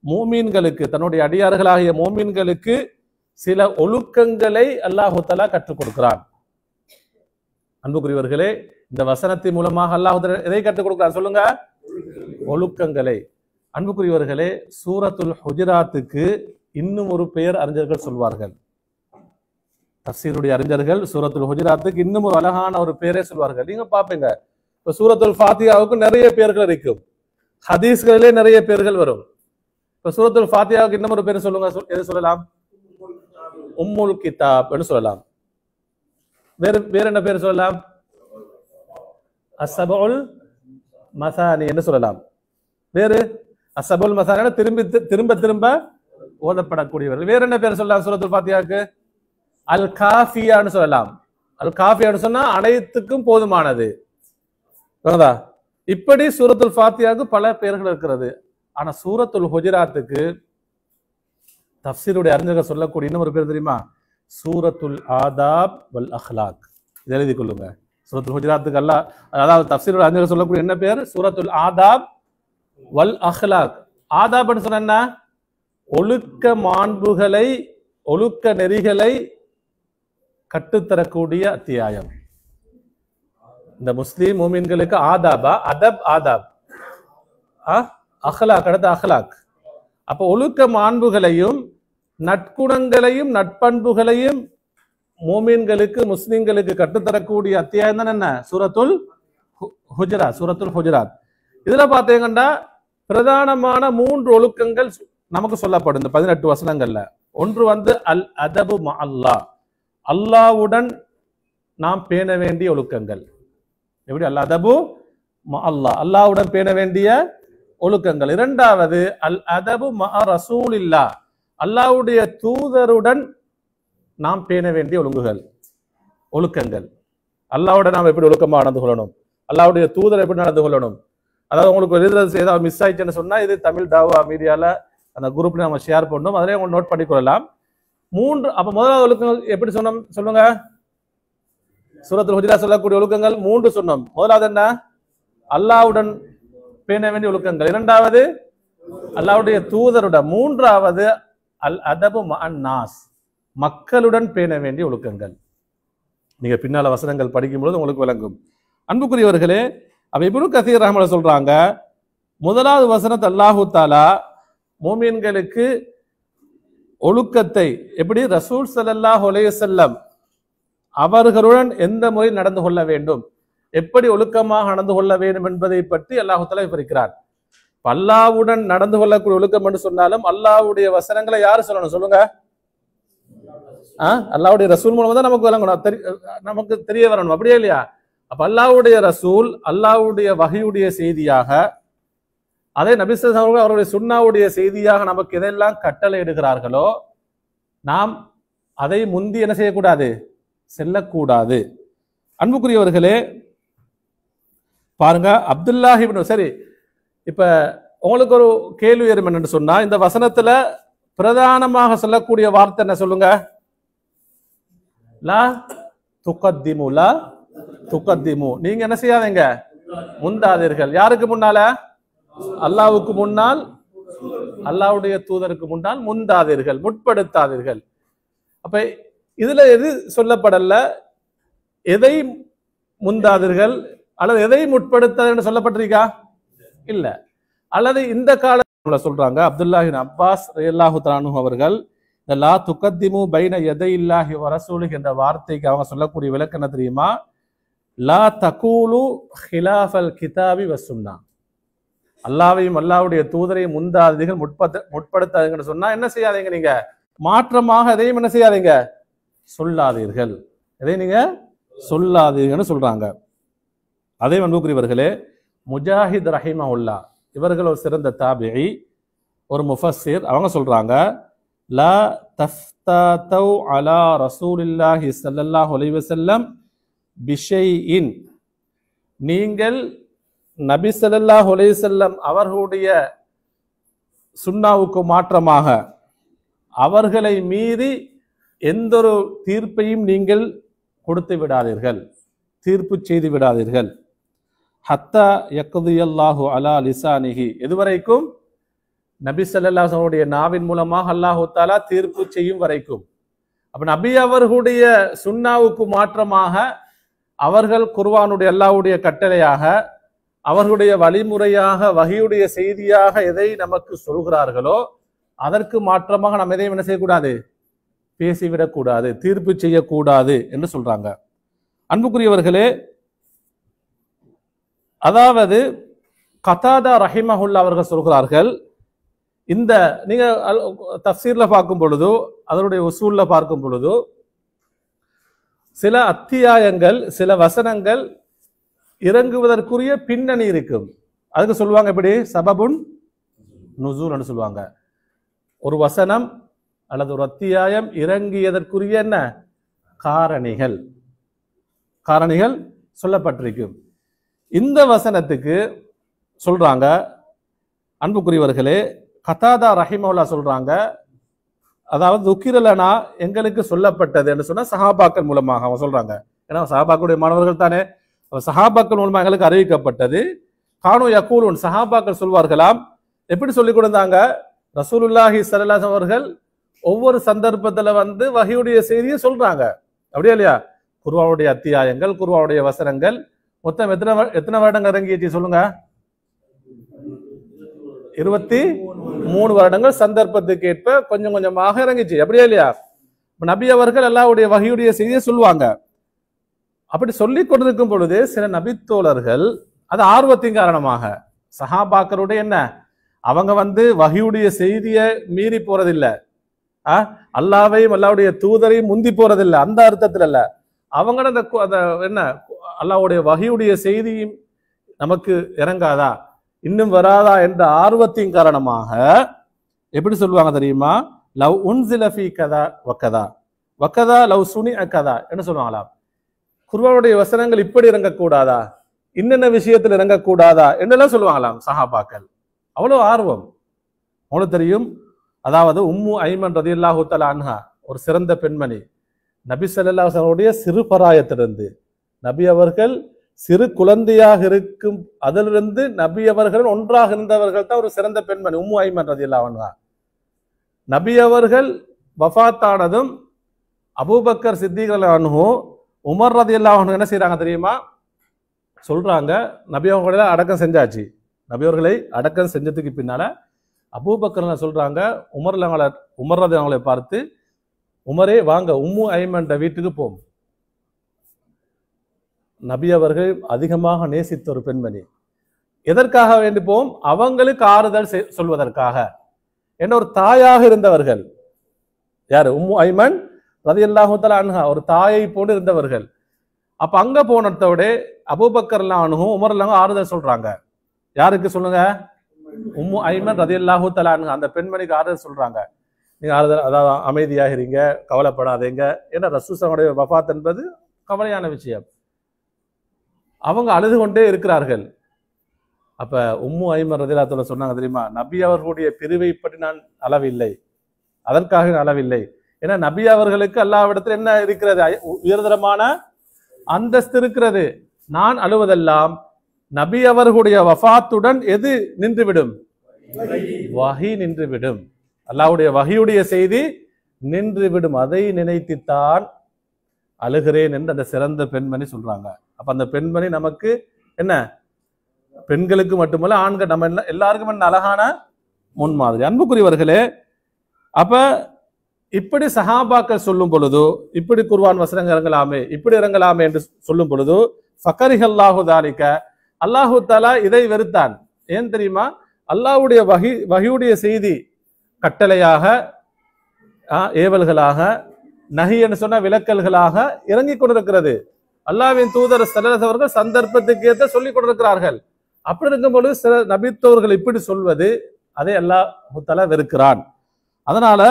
மூமீன்களுக்கு, தன்னுடைய அடியார்களாகிய மூமீன்களுக்கு சில ஒழுக்கங்களை அல்லாஹு தஆலா கற்றுக் கொடுக்கிறான். அன்புக்குரியவர்களே, இந்த வசனத்தின் மூலமாக அல்லாஹ் எதை கற்றுக் கொடுக்கிறார் சொல்லுங்க? ஒழுக்கங்களை. அன்புக்குரியவர்களே, சூரத்துல் ஹுஜராத்துக்கு இன்னும் ஒரு பெயர் அறிஞர்கள் சொல்வார்கள். தஃப்ஸீருடைய அறிஞர்கள் சூரத்துல் ஹுஜராத்துக்கு இன்னும் ஒரு அழகான ஒரு பெயரே சொல்வார்கள். நீங்க பாப்பீங்க, இப்ப சூரத்துல் ஃபாத்தியாவுக்கு நிறைய பெயர்கள் இருக்கும், ஹதீஸ்களிலே நிறைய பெயர்கள் வரும். இப்ப சூரத்துல் ஃபாத்தியாவுக்கு இன்னும் ஒரு பேர் சொல்லுங்க, எது சொல்லலாம்? உம்முல் கிதாப் என்று சொல்லலாம். வேற என்ன பேர் சொல்லலாம்? அஸ்ஸபுல் மசானி என்று சொல்லலாம். வேறு அஸ்ஸபுல் மசானி திரும்ப திரும்ப ஓதப்படக்கூடியவர்கள். வேற என்ன பேர் சொல்லலாம் சூரத்துல் ஃபாத்தியாவுக்கு? அல் காஃபியான்னு சொல்லலாம். அல் காஃபியான்னு சொன்னா அனைத்துக்கும் போதுமானது. இப்படி சூரத்துல் ஃபாத்தியாவுக்கு பல பெயர்கள் இருக்கிறது. ஆனா சூரத்துல் ஹுஜராத்துக்கு தஃப்ஸீருடைய அறிஞர்கள் சொல்லக்கூடிய இன்னும் ஒரு பேர் தெரியுமா? சூரத்துல் ஆதாப் வல் அஹ்லாக். இதை எழுதி கொள்ளுங்க. சூரத்துல் ஹுஜராத்துக்கு அல்லாஹ், அதாவது தஃப்ஸீருடைய அறிஞர்கள் சொல்லக்கூடிய என்ன பேர்? சூரத்துல் ஆதாப் வல் அஹ்லாக். ஆதாப்னு சொன்னா என்ன? ஒழுக்க மாண்புகளை, ஒழுக்க நெறிகளை கட்டுத்தரக்கூடிய அத்தியாயம். இந்த முஸ்லீம் மூமின்களுக்கு ஆதாபா? அதப், ஆதாப், அஹ்லாக், அடுத்த அஹ்லாக். அப்ப ஒழுக்க மாண்புகளையும் நற்குணங்களையும் நட்பண்புகளையும் மூமின்களுக்கு, முஸ்லிம்களுக்கு கட்டுத்தரக்கூடிய அத்தியாயம் தான் என்ன? சூரத்துல் ஹுஜராத். சூரத்துல் ஹுஜராத். இதுல பாத்தீங்கன்னா பிரதானமான 3 ஒழுக்கங்கள் நமக்கு சொல்லப்படும் இந்த 18 வசனங்கள்ல. ஒன்று அல் அதபு மஅல்லாஹ், அல்லாஹ்வுடன் நாம் பேண வேண்டிய ஒழுக்கங்கள். எப்படி? அல் அதபு மஅல்லாஹ், அல்லாஹ்வுடன் பேண வேண்டிய ஒழுக்கங்கள். இரண்டாவது அல் அதபு மஅ ரசூலில்லாஹ், அல்லாஹ்வுடைய தூதருடன் நாம் பேண வேண்டிய ஒழுக்கங்கள். அல்லாஹ்வுடன் நாம் எப்படி ஒழுக்கமா நடந்து கொள்ளணும், அல்லாஹ்வுடைய தூதர் எப்படி நடந்து கொள்ளணும். அதாவது உங்களுக்கு எழுதுறது ஏதாவது மிஸ் ஆயிடுச்சுன்னு சொன்னா இது தமிழ் தாவா மீடியால அந்த குரூப்ல நம்ம ஷேர் பண்ணோம், அதிலே உங்க நோட் பண்ணிக்கொள்ளலாம். அப்ப முதலாவது ஒழுக்கங்கள் எப்படி சொன்னோம் சொல்லுங்க? சூரத்துல் ஹுஜராத் சொல்லக்கூடிய ஒழுக்கங்கள் 3 சொன்னோம். முதலாவது என்ன? அல்லாஹ்வுடன் பேண வேண்டிய ஒழுக்கங்கள். இரண்டாவது அல்லாஹ்வுடைய தூதருடன். மூன்றாவது அல் அதபு மஅன் நாஸ், மக்களுடன் பேண வேண்டிய ஒழுக்கங்கள். நீங்க பின்னால வசனங்கள் படிக்கும்போது உங்களுக்கு விளங்கும். அன்புக்குரியவர்களே, அப்ப இப்னு கஸீர் ரஹ்மத்துல்லாஹி சொல்றாங்க, முதலாவது வசனத்தை அல்லாஹு தஆலா மூமின்களுக்கு ஒழுக்கத்தை எப்படி ரசூல் ஸல்லல்லாஹு அலைஹி வஸல்லம் அவர்களுடன் எந்த முறையில் நடந்து கொள்ள வேண்டும், எப்படி ஒழுக்கமாக நடந்து கொள்ள வேண்டும் என்பதை பற்றி அல்லாஹு தஆலா விவரிக்கிறார். அல்லாஹ்வுடன் நடந்து கொள்ளக்கூடிய ஒழுக்கம் என்று சொன்னாலும் அல்லாஹ்வுடைய வசனங்களை யாரு சொல்லணும் சொல்லுங்க? அல்லாஹ்வுடைய ரசூல் மூலமா தான் நமக்கு விளங்கணும், நமக்கு தெரிய வரணும், அப்படியே இல்லையா? அப்ப அல்லாஹ்வுடைய ரசூல் அல்லாஹ்வுடைய வஹீயுடைய செய்தியாக, அதே நபி ஸல்லல்லாஹு அலைஹி வஸல்லம் அவருடைய சுன்னாவுடைய செய்தியாக நமக்கு எதெல்லாம் கட்டளை இடுகிறார்களோ நாம் அதை முந்தி என்ன செய்யக்கூடாது, செல்லக்கூடாது. அன்புக்குரியவர்களே பாருங்க, அப்துல்லாஹ் இப்னு, சரி இப்ப உங்களுக்கு ஒரு கேள்வி வரும் என்னன்னு சொன்னா, இந்த வசனத்துல பிரதானமாக சொல்லக்கூடிய வார்த்தை என்ன சொல்லுங்க? லா துகத்திமு, லா துகத்திமு, நீங்க என்ன செய்யாதீங்க, முந்தாதீர்கள். யாருக்கு முன்னால? அல்லாஹ்வுக்கு முன்னால், அல்லாஹ்வுடைய தூதருக்கு முன்னால் முந்தாதீர்கள், முற்படுத்தாதீர்கள். அப்ப இதுல எது சொல்லப்படல? எதை முந்தாதீர்கள் அல்லது எதை முற்படுத்தாதீர்கள் சொல்லப்பட்டிருக்கா? இல்ல. அல்லது இந்த காலத்துல சொல்றாங்க, அப்துல்லாஹ் இப்னு அப்பாஸ் ரலியல்லாஹு தஆலா அன்ஹு அவர்கள் இந்த லா துகத்திமு பைன யதையில்லாஹி வ ரசூலிஹி என்ற வார்த்தைக்கு அவங்க சொல்லக்கூடிய விளக்கம் என்ன தெரியுமா? லா தகூலு ஹிலாஃபல் கிதாபி வ சுன்னா, அல்லாஹ்வையும் அல்லாஹ்வுடைய தூதரையும் முந்தாதீர்கள், முற்படுத்தாதீங்கன்னு சொன்னா என்ன செய்யாதீங்க, நீங்க மாற்றமாக எதையும் என்ன செய்யாதீங்க, சொல்லாதீர்கள், எதை நீங்க சொல்லாதீங்கன்னு சொல்றாங்க. அதே அன்புக்குரியவர்களே, முஜாஹித் ரஹிமஹுல்லா இவர்கள் ஒரு சிறந்த தாபிஈ, ஒரு முஃபஸ்ஸிர், அவங்க சொல்றாங்க, லா தஃப்ததௌ அலா ரசூலில்லாஹி ஸல்லல்லாஹு அலைஹி வஸல்லம் பிஷைஇன், நீங்கள் நபி ஸல்லல்லாஹு அலைஹி வஸல்லம் அவர்களுடைய சுன்னாவுக்கு மாற்றமாக அவர்களை மீறி எந்த ஒரு தீர்ப்பையும் நீங்கள் கொடுத்து விடாதீர்கள், தீர்ப்பு செய்து விடாதீர்கள். ஹத்தா யக்தியல்லாஹு அலா லிசானிஹி, எதுவரைக்கும்? நபி ஸல்லல்லாஹு அலைஹி வஸல்லம் நாவின் மூலமாக அல்லாஹு தஆலா தீர்ப்பு செய்யும் வரைக்கும். அப்ப நபி அவர்களுடைய சுன்னாவுக்கு மாற்றமாக அவர்கள் குர்ஆனுடைய அல்லாஹ்வுடைய கட்டளையாக, அவர்களுடைய வழிமுறையாக, வஹீயுடைய செய்தியாக எதை நமக்கு சொல்கிறார்களோ அதற்கு மாற்றமாக நாம் எதையும் என்ன செய்யக்கூடாது, பேசிவிடக்கூடாது, தீர்ப்பு செய்யக்கூடாது என்று சொல்றாங்க. அன்புக்குரியவர்களே, அதாவது கதாதா ரஹிமஹுல்லா அவர்கள் சொல்கிறார்கள், இந்த நீங்க தஃப்சீர்ல பார்க்கும் பொழுது, அதனுடைய உசூல்ல பார்க்கும் பொழுது சில அத்தியாயங்கள், சில வசனங்கள் இறங்குவதற்குரிய பின்னணி இருக்கும். அதுக்கு சொல்லுவாங்க எப்படி? சபபுன் நுசூல் சொல்லுவாங்க. ஒரு வசனம் அல்லது ஒரு அத்தியாயம் இறங்கியதற்குரிய என்ன காரணிகள், காரணிகள் சொல்லப்பட்டிருக்கும். இந்த வசனத்துக்கு சொல்றாங்க அன்புக்குரியவர்களே, கதாதா ரஹிமஹுல்லா சொல்றாங்க, அதாவது துக்கிரலனா எங்களுக்கு சொல்லப்பட்டது என்று சொன்னா சஹாபாக்கள் மூலமாக அவங்க சொல்றாங்க. ஏன்னா சஹாபாக்களுடைய மாணவர்கள் தானே, சஹாபாக்கள் மூலமாக எங்களுக்கு அறிவிக்கப்பட்டது. கானு யகூலுன், சஹாபாக்கள் சொல்வார்களாம். எப்படி சொல்லிக் கொடுத்தாங்க? ரசூலுல்லாஹி ஸல்லல்லாஹு அலைஹி அவர்கள் ஒவ்வொரு சந்தர்ப்பத்துல வஹீயுடைய செய்தியை சொல்றாங்க, அப்படியா இல்லையா? குர்ஆனுடைய அத்தியாயங்கள், குர்ஆனுடைய வசனங்கள் மொத்தம் எத்தனை வருடங்கள் இறங்கிச்சு சொல்லுங்க? 23 வருடங்கள் சந்தர்ப்பத்துக்கு ஏற்ப கொஞ்சம் கொஞ்சமாக இறங்கிச்சு, அப்படியா இல்லையா? நபி அவர்கள் அல்லாஹ்வுடைய வஹீயுடைய செய்தியை சொல்லுவாங்க. அப்படி சொல்லிக் கொண்டிருக்கும் பொழுது சில நபித்தோழர்கள் அது ஆர்வத்தின் காரணமாக, சஹாபாக்களுடைய என்ன, அவங்க வஹீயுடைய செய்தியை மீறி போறதில்லை, அல்லாஹ்வையும் அல்லாஹ்வுடைய தூதரையும் முந்தி போறதில்லை, அந்த அர்த்தத்தில் அல்ல. அவங்க அந்த என்ன, அல்லாஹ்வுடைய வஹீயுடைய செய்தியும் நமக்கு இறங்காதா, இன்னும் வராதா என்ற ஆர்வத்தின் காரணமாக எப்படி சொல்லுவாங்க தெரியுமா? லவ் உன்சில ஃபீ கதா வக்கதா வக்கதா லவ் சுனிஅ கதா என்ன சொல்லுவாங்களாம்? குர்ஆனுடைய வசனங்கள் இப்படி இறங்கக்கூடாதா, இன்னென்ன விஷயத்தில் இறங்கக்கூடாதா என்றெல்லாம் சொல்லுவாங்களாம் சஹாபாக்கள். அவ்வளவு ஆர்வம். உங்களுக்கு தெரியும், அதாவது உம்மு ஐமன் ரலியல்லாஹு தஆலா அன்ஹா ஒரு சிறந்த பெண்மணி. நபி ஸல்லல்லாஹு அலைஹி வஸல்லம் உடைய சிறு பராயத்திலிருந்து நபி அவர்கள் சிறு குழந்தையாக இருக்கும் அதிலிருந்து நபி அவர்கள் ஒன்றாக இருந்தவர்கள் தான் ஒரு சிறந்த பெண்மணி உம்மு ஐமன் ரலியல்லாஹு அன்ஹா. நபி அவர்கள் வஃபாத்தானதும் அபூபக்கர் சித்திக் ரலியல்லாஹு அன்ஹு உமர் ரலியல்லாஹு அன்ஹு என்ன செய்றாங்க தெரியுமா? சொல்றாங்க, நபி அவர்களை அடக்கம் செஞ்சாச்சு. நபி அவர்களை அடக்கம் செஞ்சதுக்கு பின்னால அபூபக்கர் சொல்றாங்க, உமர் ரலியல்லாஹு அவங்களை பார்த்து, உமரே வாங்க உம்மு ஐமன் வீட்டுக்கு போம். நபி அவர்கள் அதிகமாக நேசித்த ஒரு பெண்மணி. எதற்காக வேண்டி போம்? அவங்களுக்கு ஆறுதல் சொல்வதற்காக. என்ன, ஒரு தாயாக இருந்தவர்கள். யாரு? உம்மு ஐமன் ரலியல்லாஹு தஆலா அன்ஹா ஒரு தாயை போன்று இருந்தவர்கள். அப்ப அங்க போனதோட அபூபக்கர் அன்ஹு உமர் அன்ஹு ஆறுதல் சொல்றாங்க. யாருக்கு சொல்லுங்க? உம்மு ஐமன் ரலியல்லாஹு தஆலா அன்ஹா அந்த பெண்மணிக்கு ஆறுதல் சொல்றாங்க. நீங்க ஆறுதல், அதாவது அமைதியாக இருங்க, கவலைப்படாதீங்க. ஏன்னா ரசூலுல்லாஹ்வுடைய வஃபாத் என்பது கவலையான விஷயம். அவங்க அழுது கொண்டே இருக்கிறார்கள். அப்ப உம்மு ஐமன் ரலியல்லாஹு தஆலா சொன்னாங்க தெரியுமா, நபி அவர்களுடைய பிரிவை பற்றி நான் அளவில்லை, அதற்காக அளவில்லை. ஏன்னா நபி அவர்களுக்கு அல்லாஹ்விடத்தில் என்ன இருக்கிறது? உயர்தரமான அந்தஸ்து இருக்கிறது. நான் அழுவதெல்லாம் நபி அவர்களுடைய வஃபாத்துடன் எது நின்றுவிடும்? வஹி நின்றுவிடும். அல்லாஹ்வுடைய வஹியுடைய செய்தி நின்றுவிடும். அதை நினைத்துத்தான் அழுகிறேன் என்று அந்த சிறந்த பெண்மணி சொல்றாங்க. அப்ப அந்த பெண்மணி நமக்கு என்ன, பெண்களுக்கு மட்டுமல்ல ஆண்கள் நம்ம எல்லாருக்கும் என்ன அழகான முன்மாதிரி. அன்புக்குரியவர்களே, அப்ப இப்படி சஹாபாக்கள் சொல்லும் பொழுது, இப்படி குர்ஆன் வசனங்கள் இறங்கலாமே, இப்படி இறங்கலாமே என்று சொல்லும் பொழுது ஃபகரிஹல்லாஹு தாலிக, அல்லாஹு தஆலா இதை வெறுத்தான். ஏன் தெரியுமா? அல்லாஹ்வுடைய வஹியுடைய செய்தி கட்டளையாக, ஏவல்களாக, நஹி என்று சொன்ன விலக்கல்களாக இறங்கிக் கொண்டிருக்கிறது. அல்லாஹ்வின் தூதர் ஸல்லல்லாஹு அலைஹி அவர்கள் சந்தர்ப்பத்துக்கு ஏற்ற சொல்லிக் கொண்டிருக்கிறார்கள். அப்படி இருக்கும் பொழுது சில நபித்தோர்கள் இப்படி சொல்வது, அதை அல்லாஹ் தஆலா வெறுக்கிறான். அதனால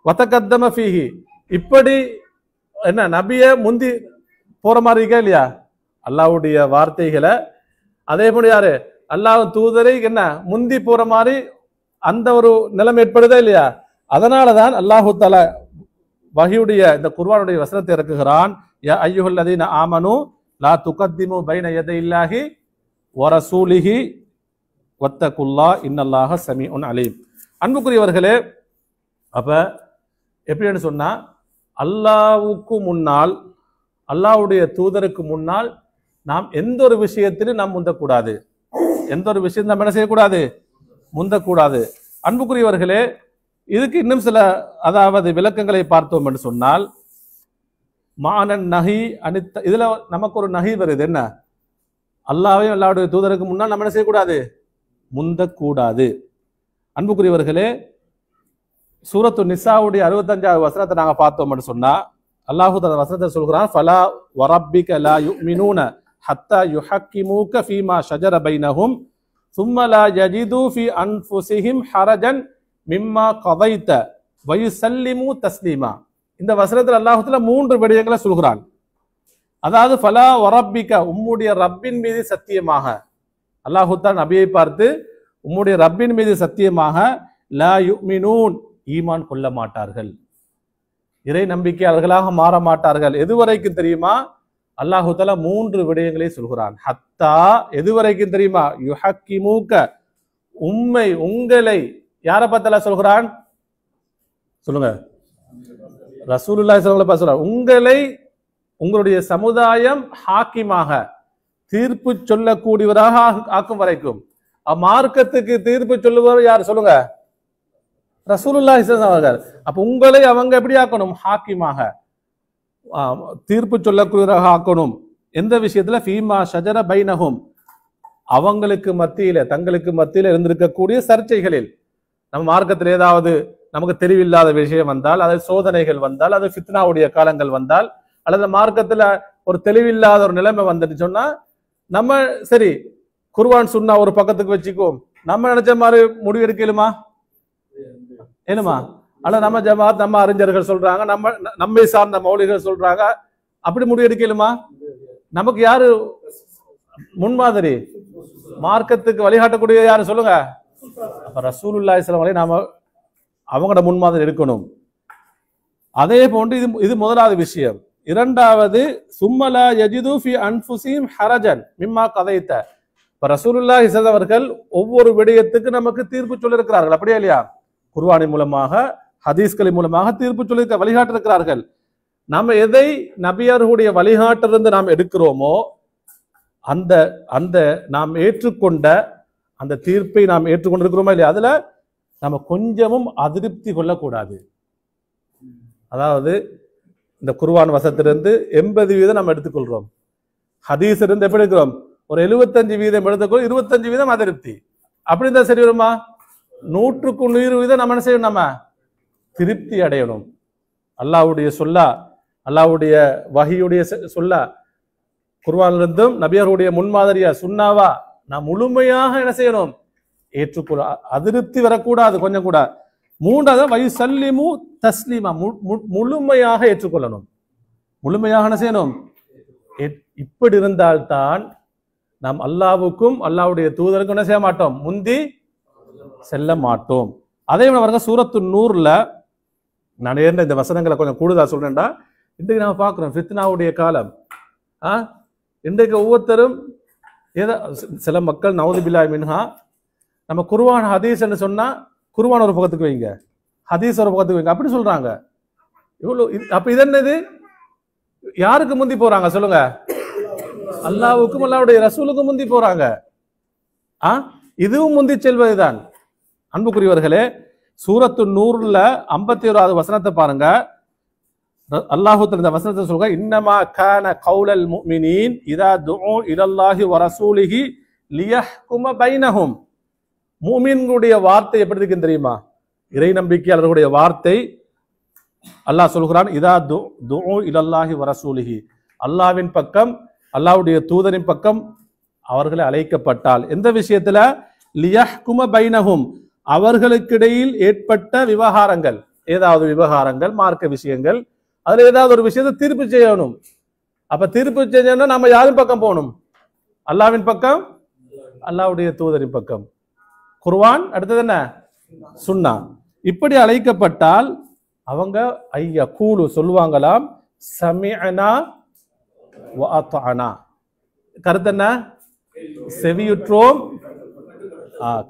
வதகத்தம ஃபீஹி, இப்படி என்ன நபிய முந்தி போற மாதிரி இருக்கா இல்லையா அல்லாஹ்வுடைய வார்த்தைகளை, அதே போல யாரு அல்லாஹ் தூதரை என்ன முந்தி போற மாதிரி அந்த ஒரு நிலைமை ஏற்படுதா இல்லையா? அதனாலதான் அல்லாஹு தஆலா வஹியுடைய இந்த குர்ஆனுடைய வசனத்தை இறக்குகிறான். யா அய்யுஹல்லதீன ஆமனு லா துகத்திமு பைன யதையில்லாஹி வ ரசூலிஹி வத்தகுல்லாஹ் இன்னல்லாஹ ஸமீஉன் அலீம். அன்புக்குரியவர்களே, அப்ப எப்படின்னு சொன்னா, அல்லாஹ்வுக்கு முன்னால், அல்லாஹ்வுடைய தூதருக்கு முன்னால் நாம் எந்த ஒரு விஷயத்திலும் நாம் முந்தக்கூடாது. எந்த ஒரு விஷயத்தை நம்ம என்ன செய்யக்கூடாது? முந்தக்கூடாது. அன்புக்குரியவர்களே, இதுக்கு இன்னும் சில அதாவது விளக்கங்களை பார்த்தோம் என்று சொன்னால், மானன் நஹி அனித்த, இதுல நமக்கு ஒரு நஹி வருது. என்ன? அல்லாஹ்வையும் அல்லாஹ்வுடைய தூதருக்கு முன்னால் நம்ம என்ன செய்யக்கூடாது? முந்தக்கூடாது. அன்புக்குரியவர்களே, சூரத்து நிசாவுடைய 65வது வசனத்தை நாங்க பார்த்தோம் என்று சொன்னா, அல்லாஹ் தஆலா வசனத்தை சொல்கிறான், ஃபலா வரப்பிக லா யுமினூன ஹத்தா யுஹக்கிமூக ஃபீமா ஷஜர பைனஹும் ثم لا يجدوا في انفسهم حرجا مما قضيت ويسلموا تسليما. இந்த வசனத்தில் அல்லாஹ் தஆலா 3 விடயங்களை சொல்கிறான். அதாவது ஃபலா வரப்பிக, உம்முடைய ரப்பின் மீது சத்தியமாக, அல்லாஹ் தஆலா நபியை பார்த்து உம்முடைய ரப்பின் மீது சத்தியமாக, லா யுமினூன், ஈமான் கொள்ள மாட்டார்கள், இறை நம்பிக்கையாளர்களாக மாற மாட்டார்கள். எதுவரைக்கும் தெரியுமா? அல்லாஹு தஆலா 3 விடயங்களை சொல்கிறான். ஹத்தா, எதுவரைக்கும் தெரியுமா? யுஹக்கிமூக, உம்மை உங்களை, யாரை பார்த்து சொல்கிறான்? சொல்லுங்க. ரசூலுல்லாஹி ஸல்லல்லாஹு அலைஹி வஸல்லம் உங்களை, உங்களுடைய சமுதாயம் ஹாக்கிமாக, தீர்ப்பு சொல்லக்கூடியவராக ஆக்கும் வரைக்கும். மார்க்கத்துக்கு தீர்ப்பு சொல்லுவார் யார்? சொல்லுங்க, ரசூலுல்லாஹி ஸல்லல்லாஹு அலைஹி வஸல்லம். அப்ப உங்களை அவங்க எப்படி ஆக்கணும்? ஹாக்கிமாக, தீர்ப்பு சொல்லக்கூடியவராக ஆக்கணும். எந்த விஷயத்துல? ஃபீமா ஷஜர பைனஹும், அவங்களுக்கு மத்தியில, தங்களுக்கு மத்தியில இருந்திருக்கக்கூடிய சர்ச்சைகளில். நம்ம மார்க்கத்தில் ஏதாவது நமக்கு தெரிவில்லாத விஷயம் வந்தால், அது சோதனைகள் வந்தால், அது ஃபித்னாவுடைய காலங்கள் வந்தால், அல்லது மார்க்கத்துல ஒரு தெளிவில்லாத ஒரு நிலைமை வந்துட்டு சொன்னா, நம்ம சரி குர்ஆன் சுன்னா ஒரு பக்கத்துக்கு வச்சுக்குவோம், நம்ம நினைச்ச மாதிரி முடிவு எடுக்கலுமா? ஏனுமா? அல்ல நம்ம ஜமாத், நம்ம அறிஞர்கள் சொல்றாங்க, நம்மை சார்ந்த மௌலிகள் சொல்றாங்க, அப்படி முடிவு எடுக்கலுமா? நமக்கு யாரு முன்மாதிரி? மார்க்கத்துக்கு வழிகாட்டக்கூடிய யாரு? சொல்லுங்க. அப்ப ரசூலுல்லாஹி ஸல்லல்லாஹு அலைஹி நாம அவங்களோட முன்மாதிரி எடுக்கணும். அதே போன்று இது முதலாவது விஷயம். இரண்டாவது சும்மலா யஜிது ஃபி அன்ஃபுஸிஹிம் ஹரஜன் மிம்மா கதைத்த. இப்ப ரசூலுல்லாஹி ஸல்லல்லாஹு அவர்கள் ஒவ்வொரு விடயத்துக்கு நமக்கு தீர்ப்பு சொல்லியிருக்கிறார்கள், அப்படியே இல்லையா? குர்ஆனின் மூலமாக ஹதீஸ்களின் மூலமாக தீர்ப்பு சொல்லி வழிகாட்டிருக்கிறார்கள். நம்ம எதை நபியர்களுடைய வழிகாட்டிலிருந்து நாம் எடுக்கிறோமோ அந்த அந்த நாம் ஏற்றுக்கொண்ட அந்த தீர்ப்பை நாம் ஏற்றுக்கொண்டிருக்கிறோமா இல்லையா, அதுல நம்ம கொஞ்சமும் அதிருப்தி கொள்ளக்கூடாது. அதாவது இந்த குர்ஆன் வசனத்திலிருந்து 80% நம்ம எடுத்துக்கொள்றோம், ஹதீஸ் இருந்து எப்படி இருக்கிறோம் ஒரு 75% எடுத்துக்கொள், 25% அதிருப்தி. அப்படி இருந்தா சரி வருமா? 100க்கு 100% நம்ம என்ன செய்யணும், நம்ம திருப்தி அடையணும். அல்லாஹ்வுடைய சொல்லா, அல்லாஹ்வுடைய வஹியுடைய சொல்லா, குர்ஆனிலிருந்தும் நபியருடைய முன்மாதிரியா சுன்னாவா நாம் முழுமையாக என்ன செய்யணும், ஏற்றுக்கொள்ள. அதிருப்தி வரக்கூடாது கொஞ்சம் கூட. மூன்றாவது வயுசல்லிமு தஸ்லீமா, முழுமையாக ஏற்றுக்கொள்ளணும். முழுமையாக என்ன செய்யணும்? இப்படி இருந்தால்தான் நாம் அல்லாஹ்வுக்கும் அல்லாஹ்வுடைய தூதருக்கும் என்ன செய்ய மாட்டோம், முந்தி செல்ல மாட்டோம். அதே மாதிரி சூரத்து நூர்ல நான் ஏன் இந்த வசனங்களை கொஞ்சம் கூடுதலா சொல்றேன்டா, இன்றைக்கு நாம பார்க்கிறோம் ஃபித்னாவுடைய காலம். இன்றைக்கு ஒவ்வொருத்தரும் ஏதோ சில மக்கள் நவுது பில்லாஹி மின்ஹா நம்ம குர்ஆன் ஹதீஸ் என்று சொன்னா குர்ஆன் ஒரு பக்கத்துக்கு வைங்க, ஹதீஸ் ஒரு பக்கத்துக்கு வைங்க, அப்படி சொல்றாங்க. இவ்வளவு அப்ப இது என்னது? யாருக்கு முந்தி போறாங்க சொல்லுங்க? அல்லாஹ்வுக்கும் அல்லாஹ்வுடைய ரசூலுக்கும் முந்தி போறாங்க. இதுவும் முந்தி செல்வதுதான். அன்புக்குரியவர்களே, சூரத்து நூர்ல 51வது வசனத்தை பாருங்க. அல்லாஹ் இந்த வசனத்தை சொல்லுங்க, இன்னமா கான கௌலல் முஃமினீன் இதா துஉ இலல்லாஹி வ ரசூலிஹி லியஹ்கும பைனஹும். முஃமின்களுடைய வார்த்தை எப்படி இருக்குன்னு தெரியுமா? இறை நம்பிக்கையாளர்களுடைய வார்த்தை அல்லாஹ் சொல்கிறான், இதா துஉ இலல்லாஹி வ ரசூலிஹி, அல்லாஹ்வின் பக்கம் அல்லாஹ்வுடைய தூதரின் பக்கம் அவர்களை அழைக்கப்பட்டால், எந்த விஷயத்துல? லியஹ்கும பைனஹும், அவர்களுக்கிடையில் ஏற்பட்ட விவகாரங்கள், ஏதாவது விவகாரங்கள் மார்க்க விஷயங்கள், அதுல ஏதாவது ஒரு விஷயத்தை தீர்ப்பு செய்யணும். அப்ப தீர்ப்பு செய்யணும்னா நம்ம யாரின் பக்கம் போகணும்? அல்லாஹ்வின் பக்கம், அல்லாஹ்வுடைய தூதரின் பக்கம். குர்ஆன், அடுத்தது என்ன? சுன்னா. இப்படி அழைக்கப்பட்டால் அவங்க ஐயா கூலு சொல்லுவாங்களாம், சமிஅனா வ அத்அனா. கருத்து என்ன? செவியுற்றோம்,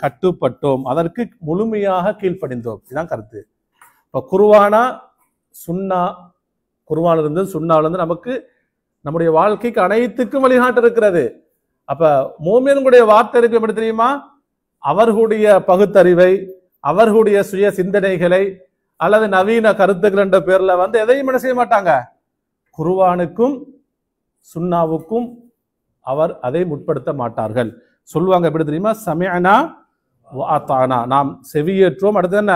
கட்டுப்பட்டோம், அதற்கு முழுமையாக கீழ்ப்படிந்தோம். இதுதான் கருத்து. இப்ப குர்ஆனா சுன்னா, குர்ஆனிலிருந்து சுன்னாவிலிருந்து நமக்கு நம்முடைய வாழ்க்கைக்கு அனைத்துக்கும் வழிகாட்டு இருக்கிறது. அப்ப மோமியன்களுடைய வார்த்தை இருக்கு எப்படி தெரியுமா? அவர்களுடைய பகுத்தறிவை, அவர்களுடைய சுய சிந்தனைகளை அல்லது நவீன கருத்துக்கள் என்ற பேர்ல எதையும் என்ன செய்ய மாட்டாங்க, குர்ஆனுக்கும் சுன்னாவுக்கும் அவர் அதை முற்படுத்த மாட்டார்கள். சொல்லுவாங்க எப்படி தெரியுமா? சமிஅனா வ அத்அனா, நாம் செவியேற்றோம், அடுத்து என்ன?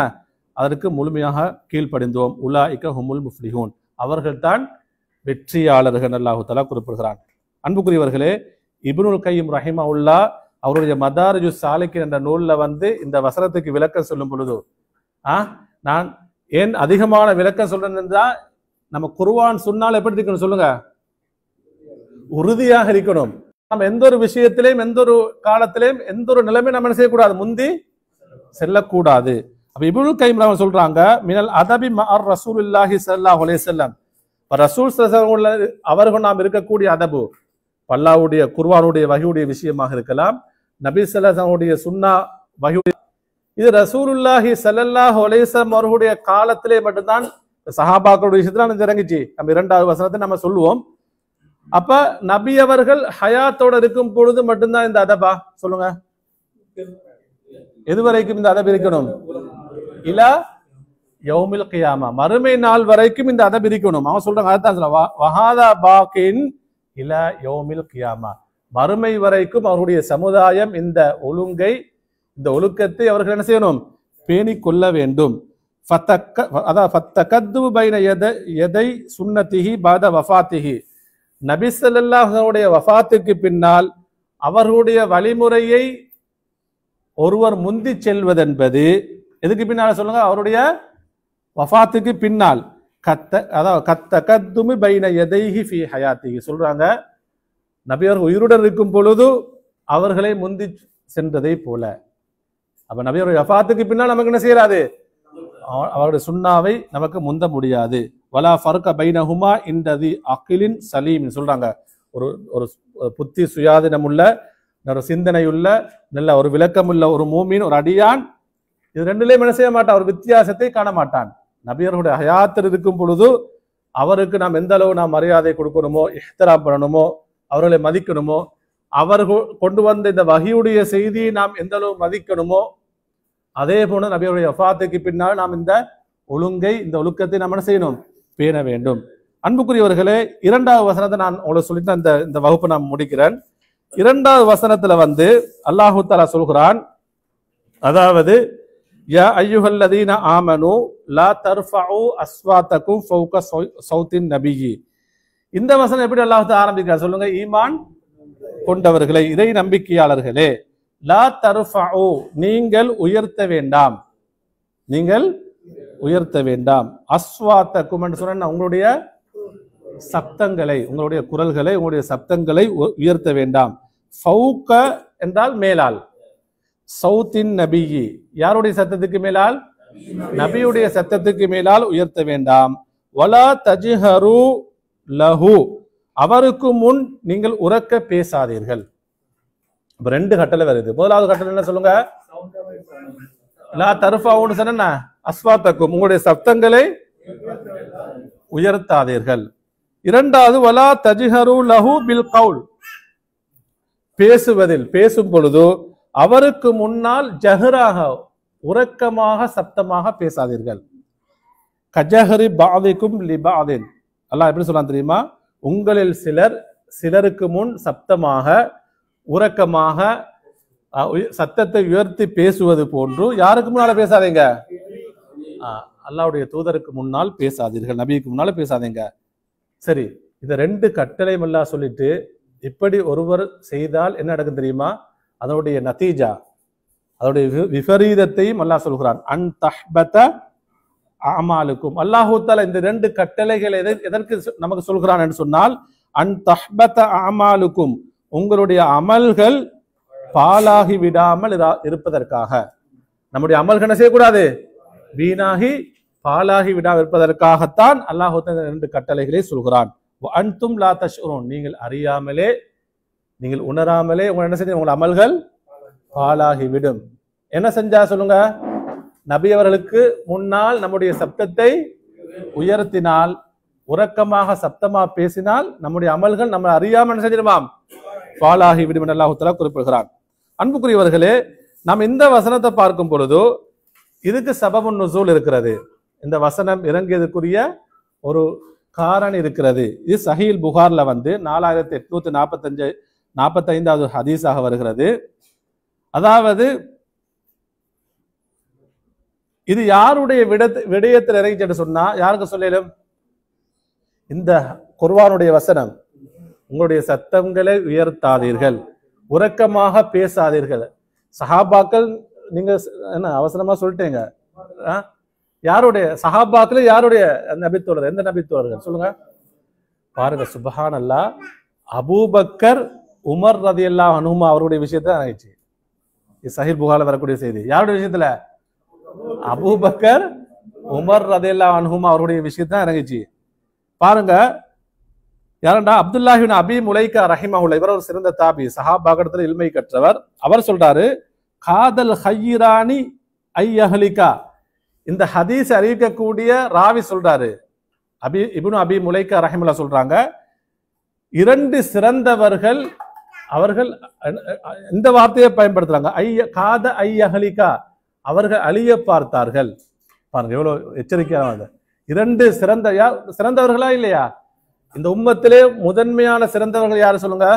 அதற்கு முழுமையாக கீழ்ப்படிந்தோம். உலாயிக ஹுமுல் முஃப்லிஹூன், அவர்கள் தான் வெற்றியாளர்கள் அல்லாஹ் தஆலா குறிப்பிடுகிறான். அன்புக்குரியவர்களே, இப்னுல் கய்யிம் ரஹிமஹுல்லாஹ் அவருடைய மதாரிஜுஸ் சாலிகின் என்ற நூல்ல இந்த வசனத்துக்கு விளக்கம் சொல்லும் பொழுது, நான் ஏன் அதிகமான விளக்கம் சொல்றேன்னா, நம்ம குர்ஆன் சுன்னால எப்படி இருக்கணும் சொல்லுங்க? உறுதியாக இருக்கணும். நம்ம எந்த ஒரு விஷயத்திலையும் எந்த ஒரு காலத்திலையும் எந்த ஒரு நிலைமை நம்ம என்ன செய்யக்கூடாது, முந்தி செல்லக்கூடாது. அப்ப இப்னுல் கய்யிம் ரஹிமஹுல்லாஹ் சொல்றாங்க, மினல் அதபி மஅர் ரசூலுல்லாஹி ஸல்லல்லாஹு அலைஹி வஸல்லம், ரசூல் ஸல்லல்லாஹு அலைஹி வஸல்லம் அவர்கள் நாம் இருக்கக்கூடிய அதபு, அல்லாஹ்வுடைய குர்ஆனுடைய வஹியுடைய விஷயமாக இருக்கலாம், நபி ஸல்லல்லாஹு அலைஹி வஸல்லம் சுன்னா வஹியுடைய, இது ரசூலுல்லாஹி ஸல்லல்லாஹு அலைஹி வஸல்லம் அவர்களுடைய காலத்திலே மட்டும்தான் சஹாபாக்களுடைய விஷயத்துல இறங்கிச்சு. நம்ம 2வது வசனத்தை நம்ம சொல்லுவோம். அப்ப நபி அவர்கள் ஹயாத்தோட இருக்கும் பொழுது மட்டும்தான் இந்த அதபா சொல்லுங்க? எதுவரைக்கும் இந்த அதப் இருக்கணும்? இலா யௌமில் கியாமா, மறுமை நாள் வரைக்கும் இந்த அதப் இருக்கணும். அவன் சொல்றாங்க, அதான் வஹாதா பாகின் இலா யௌமில் கியாமா, மறுமை வரைக்கும் அவருடைய சமுதாயம் இந்த ஒழுங்கை, இந்த ஒழுக்கத்தை அவர்கள் என்ன செய்யணும், பேணி கொள்ள வேண்டும். ஃபத்தகத்து பைன யதை சுன்னத்திஹி பாத வஃபாத்திஹி, நபி ஸல்லல்லாஹு அலைஹி வஸல்லம் வஃபாத்துக்கு பின்னால் அவர்களுடைய வழிமுறையை ஒருவர் முந்தி செல்வதென்பது எதுக்கு பின்னால சொல்லுங்க? அவருடைய வஃபாத்துக்கு பின்னால். கத்தகத்துமி பைன யதைஹி ஃபீ ஹயாத்திஹி, சொல்றாங்க நபியர் உயிருடன் இருக்கும் பொழுது அவர்களை முந்தி சென்றதை போல. அப்ப நபியோட வஃபாத்துக்கு பின்னால் நமக்கு என்ன செய்யறாது, அவருடைய சுன்னாவை நமக்கு முந்த முடியாது. வலா ஃபர்க பைனஹுமா இன்ததி அகிலின் சலீம் சொல்றாங்க. ஒரு ஒரு புத்தி சுயாதீனமுள்ள ஒரு சிந்தனையுள்ள நல்ல ஒரு விளக்கமுள்ள ஒரு மூமின் ஒரு அடியான் இது ரெண்டுலயும் என்ன செய்ய மாட்டான், ஒரு வித்தியாசத்தை காண மாட்டான். நபியர்களுடைய ஹயாத்தில் இருக்கும் பொழுது அவருக்கு நாம் எந்த அளவு நாம் மரியாதை கொடுக்கணுமோ, இஹ்திராம் பண்ணணுமோ, அவர்களை மதிக்கணுமோ, அவர்கள் கொண்டு வந்த இந்த வஹியுடைய செய்தியை நாம் எந்த அளவு மதிக்கணுமோ, அதே போல நபியுடைய வஃபாத்துக்கு பின்னால் நாம் இந்த ஒழுங்கை இந்த ஒழுக்கத்தை நாம் என்ன செய்யணும், பேண வேண்டும். அன்புக்குரியவர்களே, இரண்டாவது வசனத்தை நான் உங்களுக்கு சொல்லிட்டு இந்த வகுப்பை நான் முடிக்கிறேன். இரண்டாவது வசனத்துல அல்லாஹு தஆலா சொல்கிறான், அதாவது யா அய்யுஹல்லதீன ஆமனு லா தர்ஃபஉ அஸ்வாத்தகும் ஃபௌக சௌத்தின் நபியி. இந்த வசனம் எப்படி அல்லாஹ் தஆலா ஆரம்பிக்கிறார் சொல்லுங்க. ஈமான் கொண்டவர்களே, இறை நம்பிக்கையாளர்களே, லா தர்ஃபஉ நீங்கள் உயர்த்த வேண்டாம், நீங்கள் உயர்த்த வேண்டாம். அஸ்வாத்தகும் என்று சொன்னா உங்களுடைய சப்தங்களை, உங்களுடைய குரல்களை, உங்களுடைய சப்தங்களை உயர்த்த வேண்டாம். ஃபௌக என்றால் மேலால், சௌத்தின் நபியி யாருடைய சத்தத்துக்கு மேலால், நபியுடைய சத்தத்துக்கு மேலால் உயர்த்த வேண்டாம். வலா தஜ்ஹரு லஹு அவருக்கு முன் நீங்கள் உரக்க பேசாதீர்கள். ரெண்டு கட்டளை வருது. முதலாவது கட்டளை என்ன சொல்லுங்க, லா தர்ஃபவுன்னு சொன்னா அஸ்வாத்தக்கும் உங்களுடைய சப்தங்களை உயர்த்தாதீர்கள். இரண்டாவது வலா தஜ்ஹரு லஹு பில் கவுல் பேசுவதில் பேசும் பொழுது அவருக்கு முன்னால் ஜஹராக உரக்கமாக சப்தமாக பேசாதீர்கள். கஜஹரி பாதிக்கும் லிபாதின் அல்லாஹ் எப்படி சொல்றான் தெரியுமா, உங்களில் சிலருக்கு முன் சப்தமாக உரக்கமாக சத்தத்தை உயர்த்தி பேசுவது போன்று யாருக்கு முன்னால பேசாதீங்க, அல்லாஹ்வுடைய தூதருக்கு முன்னால் பேசாதீர்கள், நபிக்கு முன்னால பேசாதீங்க. சரி, இந்த ரெண்டு கட்டளையும் அல்லாஹ் சொல்லிட்டு இப்படி ஒருவர் செய்தால் என்ன நடக்கும் தெரியுமா, அதனுடைய நதீஜா, அதனுடைய விபரீதத்தையும் அல்லாஹ் சொல்கிறான். அன் தஹ்பத அமாலுக்கும் அல்லாஹு தஆலா இந்த ரெண்டு கட்டளைகள் எதற்கு நமக்கு சொல்கிறான் என்று சொன்னால், அன் தஹ்பத அமாலுக்கும் உங்களுடைய அமல்கள் பாலாகி விடாமல் இருப்பதற்காக. நம்முடைய அமல்கள் என்ன செய்யக்கூடாது, வீணாகி பாலாகி விடாமல் இருப்பதற்காகத்தான் அல்லாஹு தஆலா இந்த ரெண்டு கட்டளைகளை சொல்கிறான். அன்தும் லா தஷ்உரூன் நீங்கள் அறியாமலே, நீங்கள் உணராமலே உங்க என்ன செஞ்சு உங்கள் அமல்கள் பாலாகிவிடும். என்ன செஞ்சா சொல்லுங்க, நபி அவர்களுக்கு முன்னால் நம்முடைய சப்தத்தை உயர்த்தினால், உறக்கமாக சப்தமா பேசினால் நம்முடைய அமல்கள் நம்ம அறியாமல் என்ன செஞ்சிருமாம், பாலாகிவிடும் என்று அல்லாஹ் தஆலா குறிப்பிடுகிறான். அன்புக்குரியவர்களே, நாம் இந்த வசனத்தை பார்க்கும் பொழுது இதுக்கு சபபுன் நுசூல் இருக்கிறது. இந்த வசனம் இறங்கியதுக்குரிய ஒரு காரணம் இருக்கிறது. இது சஹீல் புகார்ல 4845 ஹதீஸாக வருகிறது. அதாவது இது யாருடைய விடயத்தில் இறங்கிச்சு என்று சொன்னா யாருக்கு சொல்லலும், இந்த குர்ஆனுடைய வசனம், உங்களுடைய சத்தங்களை உயர்த்தாதீர்கள், உரக்கமாக பேசாதீர்கள். சஹாபாக்கள் நீங்க என்ன அவசரமா சொல்லிட்டீங்க, யாருடைய சஹாபாக்கள், யாருடைய நபித்தோழர், எந்த நபித்தோழர்கள் சொல்லுங்க பாருங்க. சுப்ஹானல்லாஹ், அபூபக்கர் உமர் ரலியல்லாஹு அன்ஹுமா அவருடைய விஷயத்துல ஆயிடுச்சு. இது சஹீஹ் புகாரில வரக்கூடிய செய்தி. யாருடைய விஷயத்துல, அபூபக்கர் உமர் ரலியல்லாஹு அன்ஹுமா அவருடைய விஷயத்துல இறங்கிச்சு. பாருங்க யாரண்டா, அப்துல்லாஹ் இப்னு அபி முலைகா ரஹிமஹுல்லாஹ், இவர் ஒரு சிறந்த தாபி, சஹாபாக்களிடத்தில் இல்மை கற்றவர். அவர் சொல்றாரு, காதல் ஹய்யிரானி ஐயஹலிகா, இந்த ஹதீஸ் அறிவிக்கக்கூடிய ராவி சொல்றாரு, இப்னு அபி முலைகா ரஹிமஹுல்லாஹ் சொல்றாங்க, இரண்டு சிறந்தவர்கள் அவர்கள் இந்த வார்த்தையை பயன்படுத்துறாங்க, காத ஐயஹலிகா அவர்கள் அழிய பார்த்தார்கள். பாருங்க எவ்வளவு எச்சரிக்கையானது. இரண்டு சிறந்தவர்களா இல்லையா, இந்த உம்மத்திலே முதன்மையான சிறந்தவர்கள் யாரு சொல்லுங்க,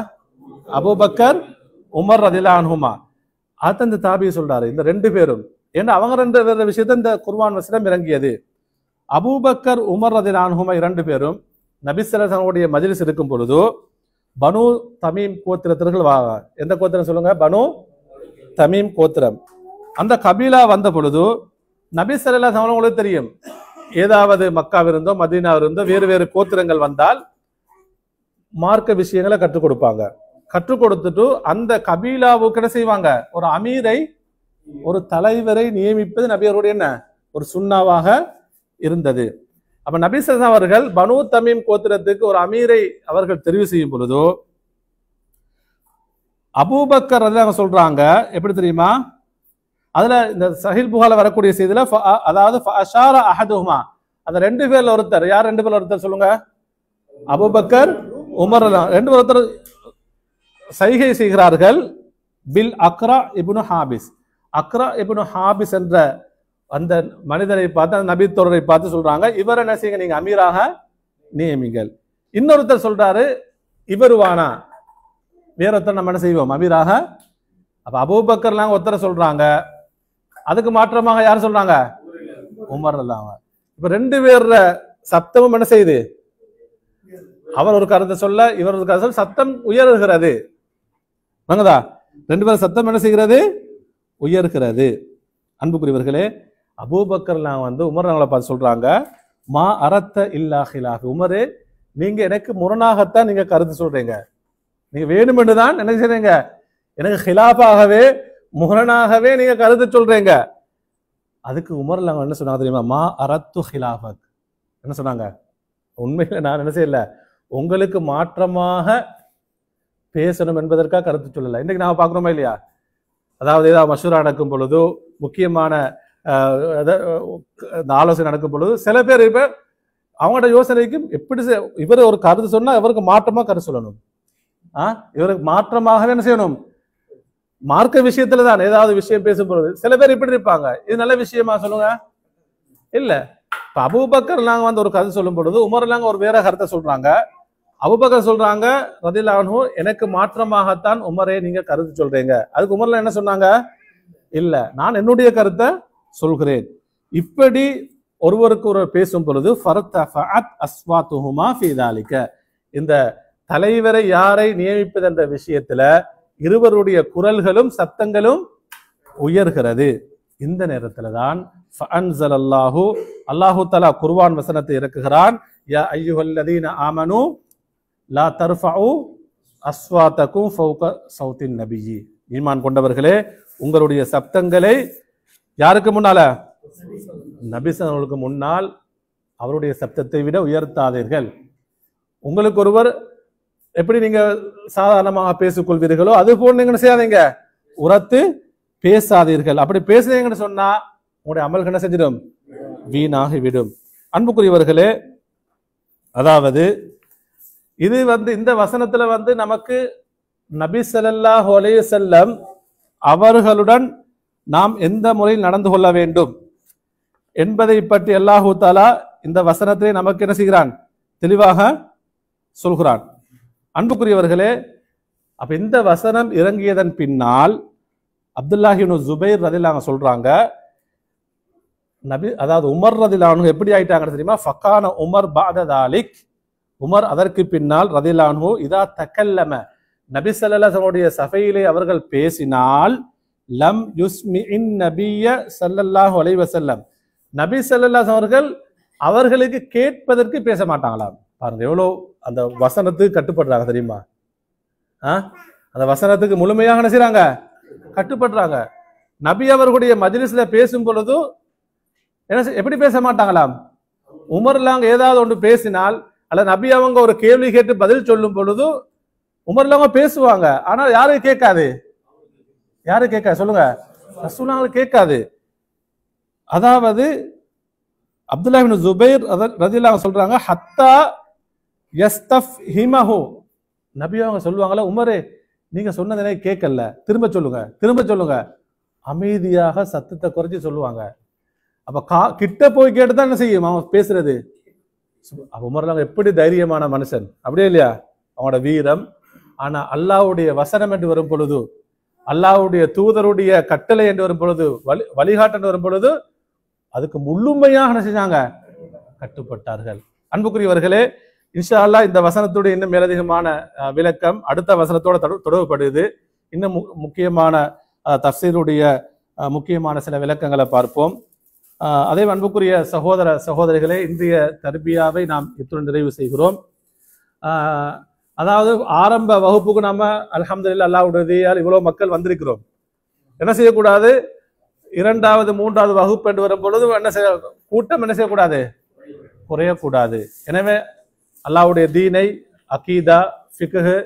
அபூபக்கர் உமர் ரலியல்லாஹு அன்ஹுமா. அத இந்த தாபி சொல்றாரு, இந்த ரெண்டு பேரும், ஏன்னா அவங்க ரெண்டு விஷயத்த இந்த குர்ஆன் வசனம் இறங்கியது. அபூபக்கர் உமர் ரலியல்லாஹு அன்ஹுமா இரண்டு பேரும் நபி ஸல்லல்லாஹு அலைஹி வஸல்லம் மஜ்லிஸ் இருக்கும் பொழுது பனு தமீம் கோத்திரத்தினர்கள் எந்த கோத்திரம் சொல்லுங்க, பனு தமீம் கோத்திரம். அந்த கபீலா வந்த பொழுது நபி ஸல்லல்லாஹு அலைஹி வஸல்லம் உங்களுக்கு தெரியும், ஏதாவது மக்காவிருந்தோ மதீனாவிருந்தோ வேறு வேறு கோத்திரங்கள் வந்தால் மார்க்க விஷயங்களை கற்றுக் கொடுப்பாங்க. கற்றுக் கொடுத்துட்டு அந்த கபீலாவுக்கு என்ன செய்வாங்க, ஒரு அமீரை ஒரு தலைவரை நியமிப்பது நபி அவருடைய என்ன ஒரு சுன்னாவாக இருந்தது. அப்ப நபி ஸல்லல்லாஹு அவர்கள் பனு தமீம் கோத்திரத்துக்கு ஒரு அமீரை அவர்கள் தெரிவு செய்யும் பொழுதோ அபூபக்கர் ரலியல்லாஹு சொல்றாங்க, எப்படி தெரியுமா? அதுல இந்த சஹீல் புகாரில வரக்கூடிய செய்தியில அதாவது ஃபஅஷார அஹதுஹுமா, அந்த ரெண்டு பேர்ல ஒருத்தர், யார் ரெண்டு பேர்ல ஒருத்தர் சொல்லுங்க? அபூபக்கர் உமர் ரெண்டு ஒருத்தர் சைகை செய்கிறார்கள். பில் அக்ரா இப்னு ஹாபிஸ், அக்ரா இப்னு ஹாபிஸ் என்ற அந்த மனிதரை பார்த்து, அந்த நபி தோழரை பார்த்து சொல்றாங்க, இவர் என்ன செய்யுங்க, நீங்க அமீராக நியமிங்கள். இன்னொருத்தர் சொல்றாரு, இவருவானா, வேறொருத்தர் நம்ம என்ன செய்வோம், அமீராக. அப்ப அபூபக்கர்லாம் ஒருத்தரை சொல்றாங்க, அதுக்கு மாற்றமாக யார் சொல்றாங்க? உமர் அல்லாம. இப்ப ரெண்டு பேர் சப்தமும் என்ன செய்யுது, அவர் ஒரு கருத்தை சொல்ல இவர் ஒரு கருத்தை, சத்தம் உயர்கிறது. வாங்கதா, ரெண்டு பேரும் சத்தம் என்ன செய்கிறது, உயர்கிறது. அன்புக்குரியவர்களே, அபூபக்கர்லாம் உமர் அவங்களை பார்த்து சொல்றாங்க, மா அரத்த இல்லா ஹிலாஃப், உமரே நீங்க எனக்கு முரணாகத்தான் நீங்க கருத்து சொல்றீங்க, நீங்க வேணுமென்று தான் என்ன செய்றீங்க, எனக்கு ஹிலாஃபாகவே முரணாகவே நீங்க கருத்து சொல்றீங்க. அதுக்கு உமர்ல அவங்க என்ன சொன்னாங்க தெரியுமா? மா அரத்து ஹிலாஃபக், என்ன சொன்னாங்க? உண்மையில நான் என்ன செய்யல, உங்களுக்கு மாற்றமாக பேசணும் என்பதற்காக கருத்து சொல்லல. இன்னைக்கு நாம பாக்குறோமா இல்லையா? அதாவது ஏதாவது மஷூரா நடக்கும் பொழுதோ, முக்கியமான ஆலோசனை நடக்கும் பொழுது சில பேர் இப்ப அவங்களோட யோசனைக்கும் எப்படி இவர் ஒரு கருத்து சொன்னா இவருக்கு மாற்றமா கருத்து சொல்லணும். இவருக்கு மாற்றமாகவே என்ன செய்யணும், மார்க்க விஷயத்துல தான் ஏதாவது விஷயம் பேசும்பொழுது சில பேர் இப்படி இருப்பாங்க, இது நல்ல விஷயமா சொல்லுங்க இல்ல. இப்ப அபூபக்கர் நாங்க ஒரு கருத்து சொல்லும் பொழுது உமர்லாங்க ஒரு வேற கருத்தை சொல்றாங்க. அபூபக்கர் சொல்றாங்க ரலியல்லாஹு அன்ஹு, எனக்கு மாற்றமாகத்தான் உமரே நீங்க கருத்து சொல்றீங்க. அதுக்கு உமர்ல என்ன சொன்னாங்க, இல்ல நான் என்னுடைய கருத்தை சொல்கிறேன். இப்படி ஒருவருக்கு ஒருவர் பேசும் பொழுது ஃபர்தஃபஅத் அஸ்வாத்துஹுமா ஃபீ தாலிக, இந்த தலைவரை யாரை நியமிப்பது என்ற விஷயத்துல இருவருடைய குரல்களும் சத்தங்களும் உயர்கிறது. இந்த நேரத்துல தான் ஃபஅன்ஸலல்லாஹு, அல்லாஹு தஆலா குர்ஆன் வசனத்தை இறக்குகிறான், யா அய்யுஹல்லதீன ஆமனூ லா தர்ஃபஉ அஸ்வாத்தகும் ஃபௌக ஸௌத்தின் நபியி, ஈமான் கொண்டவர்களே உங்களுடைய சப்தங்களை யாருக்கு முன்னால, நபி ஸல்லல்லாஹு முன்னால் அவருடைய சப்தத்தை விட உயர்த்தாதீர்கள். உங்களுக்கு ஒருவர் எப்படி நீங்க சாதாரணமாக பேசிக்கொள்வீர்களோ அது போல் நீங்க செய்யாதீங்க, உரத்து பேசாதீர்கள். அப்படி பேசுறீங்கன்னு சொன்னா உங்களுடைய அமல்கள் என்ன செஞ்சிடும், வீணாகி விடும். அன்புக்குரியவர்களே, அதாவது இது இந்த வசனத்துல நமக்கு நபி ஸல்லல்லாஹு அலைஹி வஸல்லம் அவர்களுடன் நாம் எந்த முறையில் நடந்து கொள்ள வேண்டும் என்பதை பற்றி அல்லாஹு தஆலா இந்த வசனத்தை நமக்கு என்ன செய்கிறான், தெளிவாக சொல்கிறான். அன்புக்குரியவர்களே, அப்ப இந்த வசனம் இறங்கியதன் பின்னால் அப்துல்லாஹி இப்னு ஜுபைர் ரலியல்லாஹு அன்ஹு சொல்றாங்க, நபி அதாவது உமர் ரலியல்லாஹு அன்ஹு எப்படி ஆயிட்டாங்க தெரியுமா? ஃபகான உமர் பஅத தாலிக், உமர் அதற்கு பின்னால் ரலியல்லாஹு அன்ஹு இதா தகல்லம, நபி ஸல்லல்லாஹு அலைஹி வஸல்லம் சஃபையிலே அவர்கள் பேசினால் லம் யுஸ்மிஇன் நபிய ஸல்லல்லாஹு அலைஹி வஸல்லம், நபி ஸல்லல்லாஹு அலைஹி அவர்கள் அவர்களுக்கு கேட்பதற்கு பேச மாட்டாங்களாம். பாருங்க எவ்வளவு அந்த வசனத்துக்கு கட்டுப்படுறாங்க தெரியுமா? அந்த வசனத்துக்கு முழுமையாக என்ன செய்றாங்க, கட்டுப்படுறாங்க. நபி அவர்களுடைய மஜ்லிஸ்ல பேசும் பொழுது என்ன எப்படி பேச மாட்டாங்களாம், உமர்லாங்க ஏதாவது ஒன்று பேசினால் அல்ல நபி அவங்க ஒரு கேள்வி கேட்டு பதில் சொல்லும் பொழுது உமர்லாங்க பேசுவாங்க, ஆனால் யாரும் கேட்காது. யாரு கேட்காது சொல்லுங்க, ரசூலுல்லாஹ் கேட்காது. அதாவது அப்துல்லாஹ் இப்னு ஜுபைர் ரலியல்லாஹு அன்ஹு சொல்றாங்க, ஹத்தா யஸ்தஃஹிமஹு, நபி அவங்க சொல்லுவாங்களா, உமரே நீங்க சொன்னதே கேட்கல, திரும்ப சொல்லுங்க திரும்ப சொல்லுங்க, அமைதியாக சத்தத்தை குறைச்சி சொல்லுவாங்க. அப்ப கிட்ட போய் கேட்டுதான் என்ன செய்யும் அவன் பேசுறது. உமர்லாம் எப்படி தைரியமான மனுஷன், அப்படியே இல்லையா? அவனோட வீரம். ஆனா அல்லாஹ்வுடைய வசனம் என்று வரும் பொழுது, அல்லாஹ்வுடைய தூதருடைய கட்டளை என்று வரும் பொழுது, வழிகாட்டு என்று வரும் பொழுது அதுக்கு முழுமையாக என்ன செஞ்சாங்க, கட்டுப்பட்டார்கள். அன்புக்குரியவர்களே, இன்ஷா அல்லாஹ் இந்த வசனத்துடைய இன்னும் மேலதிகமான விளக்கம் அடுத்த வசனத்தோட தொடர்புபடுது. இன்னும் முக்கியமான தஃசீருடைய முக்கியமான சில விளக்கங்களை பார்ப்போம். அதே அன்புக்குரிய சகோதர சகோதரிகளே, இன்றைய தர்பியாவை நாம் இத்துடன் நிறைவு செய்கிறோம். அதாவது ஆரம்ப வகுப்புக்கு நம்ம அல்ஹம்துலில்லாஹ் அல்லாஹ்வுடைய இவ்வளவு மக்கள் வந்திருக்கிறோம். என்ன செய்யக்கூடாது, இரண்டாவது மூன்றாவது வகுப்பு என்று வரும் பொழுது என்ன செய்ய கூட்டம் என்ன செய்யக்கூடாது, குறையக்கூடாது. எனவே அல்லாஹ்வுடைய தீனை, அகீதா, ஃபிக்ஹ்,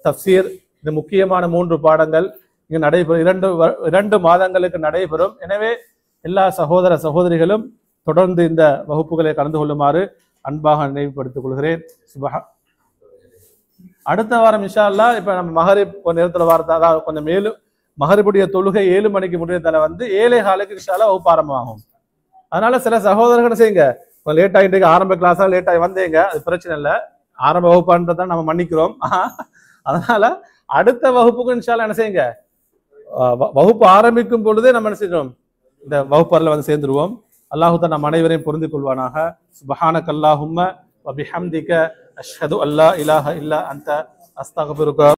தஃப்சீர், இந்த முக்கியமான 3 பாடங்கள் இங்கு நடைபெறும். 2 மாதங்களுக்கு நடைபெறும். எனவே எல்லா சகோதர சகோதரிகளும் தொடர்ந்து இந்த வகுப்புகளை கலந்து கொள்ளுமாறு அன்பாக நினைவுபடுத்திக் கொள்கிறேன். அடுத்த வாரம் இன்ஷா அல்லாஹ் இப்ப நம்ம மகரிப் நேரத்தில் வாரத்தை, அதாவது கொஞ்சம் மேலும் மகரிபுடைய தொழுகை 7 மணிக்கு முடியறதால 7:15 இன்ஷா அல்லாஹ் வகுப்பு ஆரம்பமாகும். அதனால சில சகோதரர்கள் செய்யுங்க, லேட் ஆகிட்டு ஆரம்ப கிளாஸா லேட் ஆகி வந்தீங்க, அது பிரச்சனை இல்லை, ஆரம்ப வகுப்பான்றதான் நம்ம மன்னிக்கிறோம். அதனால அடுத்த வகுப்புக்கு இன்ஷா அல்லாஹ் என்ன செய்யுங்க, வகுப்பு ஆரம்பிக்கும் பொழுதே நம்ம என்ன செய்யணும், இந்த வகுப்பறையில் வந்து சேர்ந்துருவோம். அல்லாஹு தஆலா நம் அனைவரையும் பொருந்திக் கொள்வானாக. சுப்ஹானக அல்லாஹும்ம வ பிஹம்திக அஷ்ஹது அல்லா இலாஹ இல்லா அன்த அஸ்தக்ஃபிருக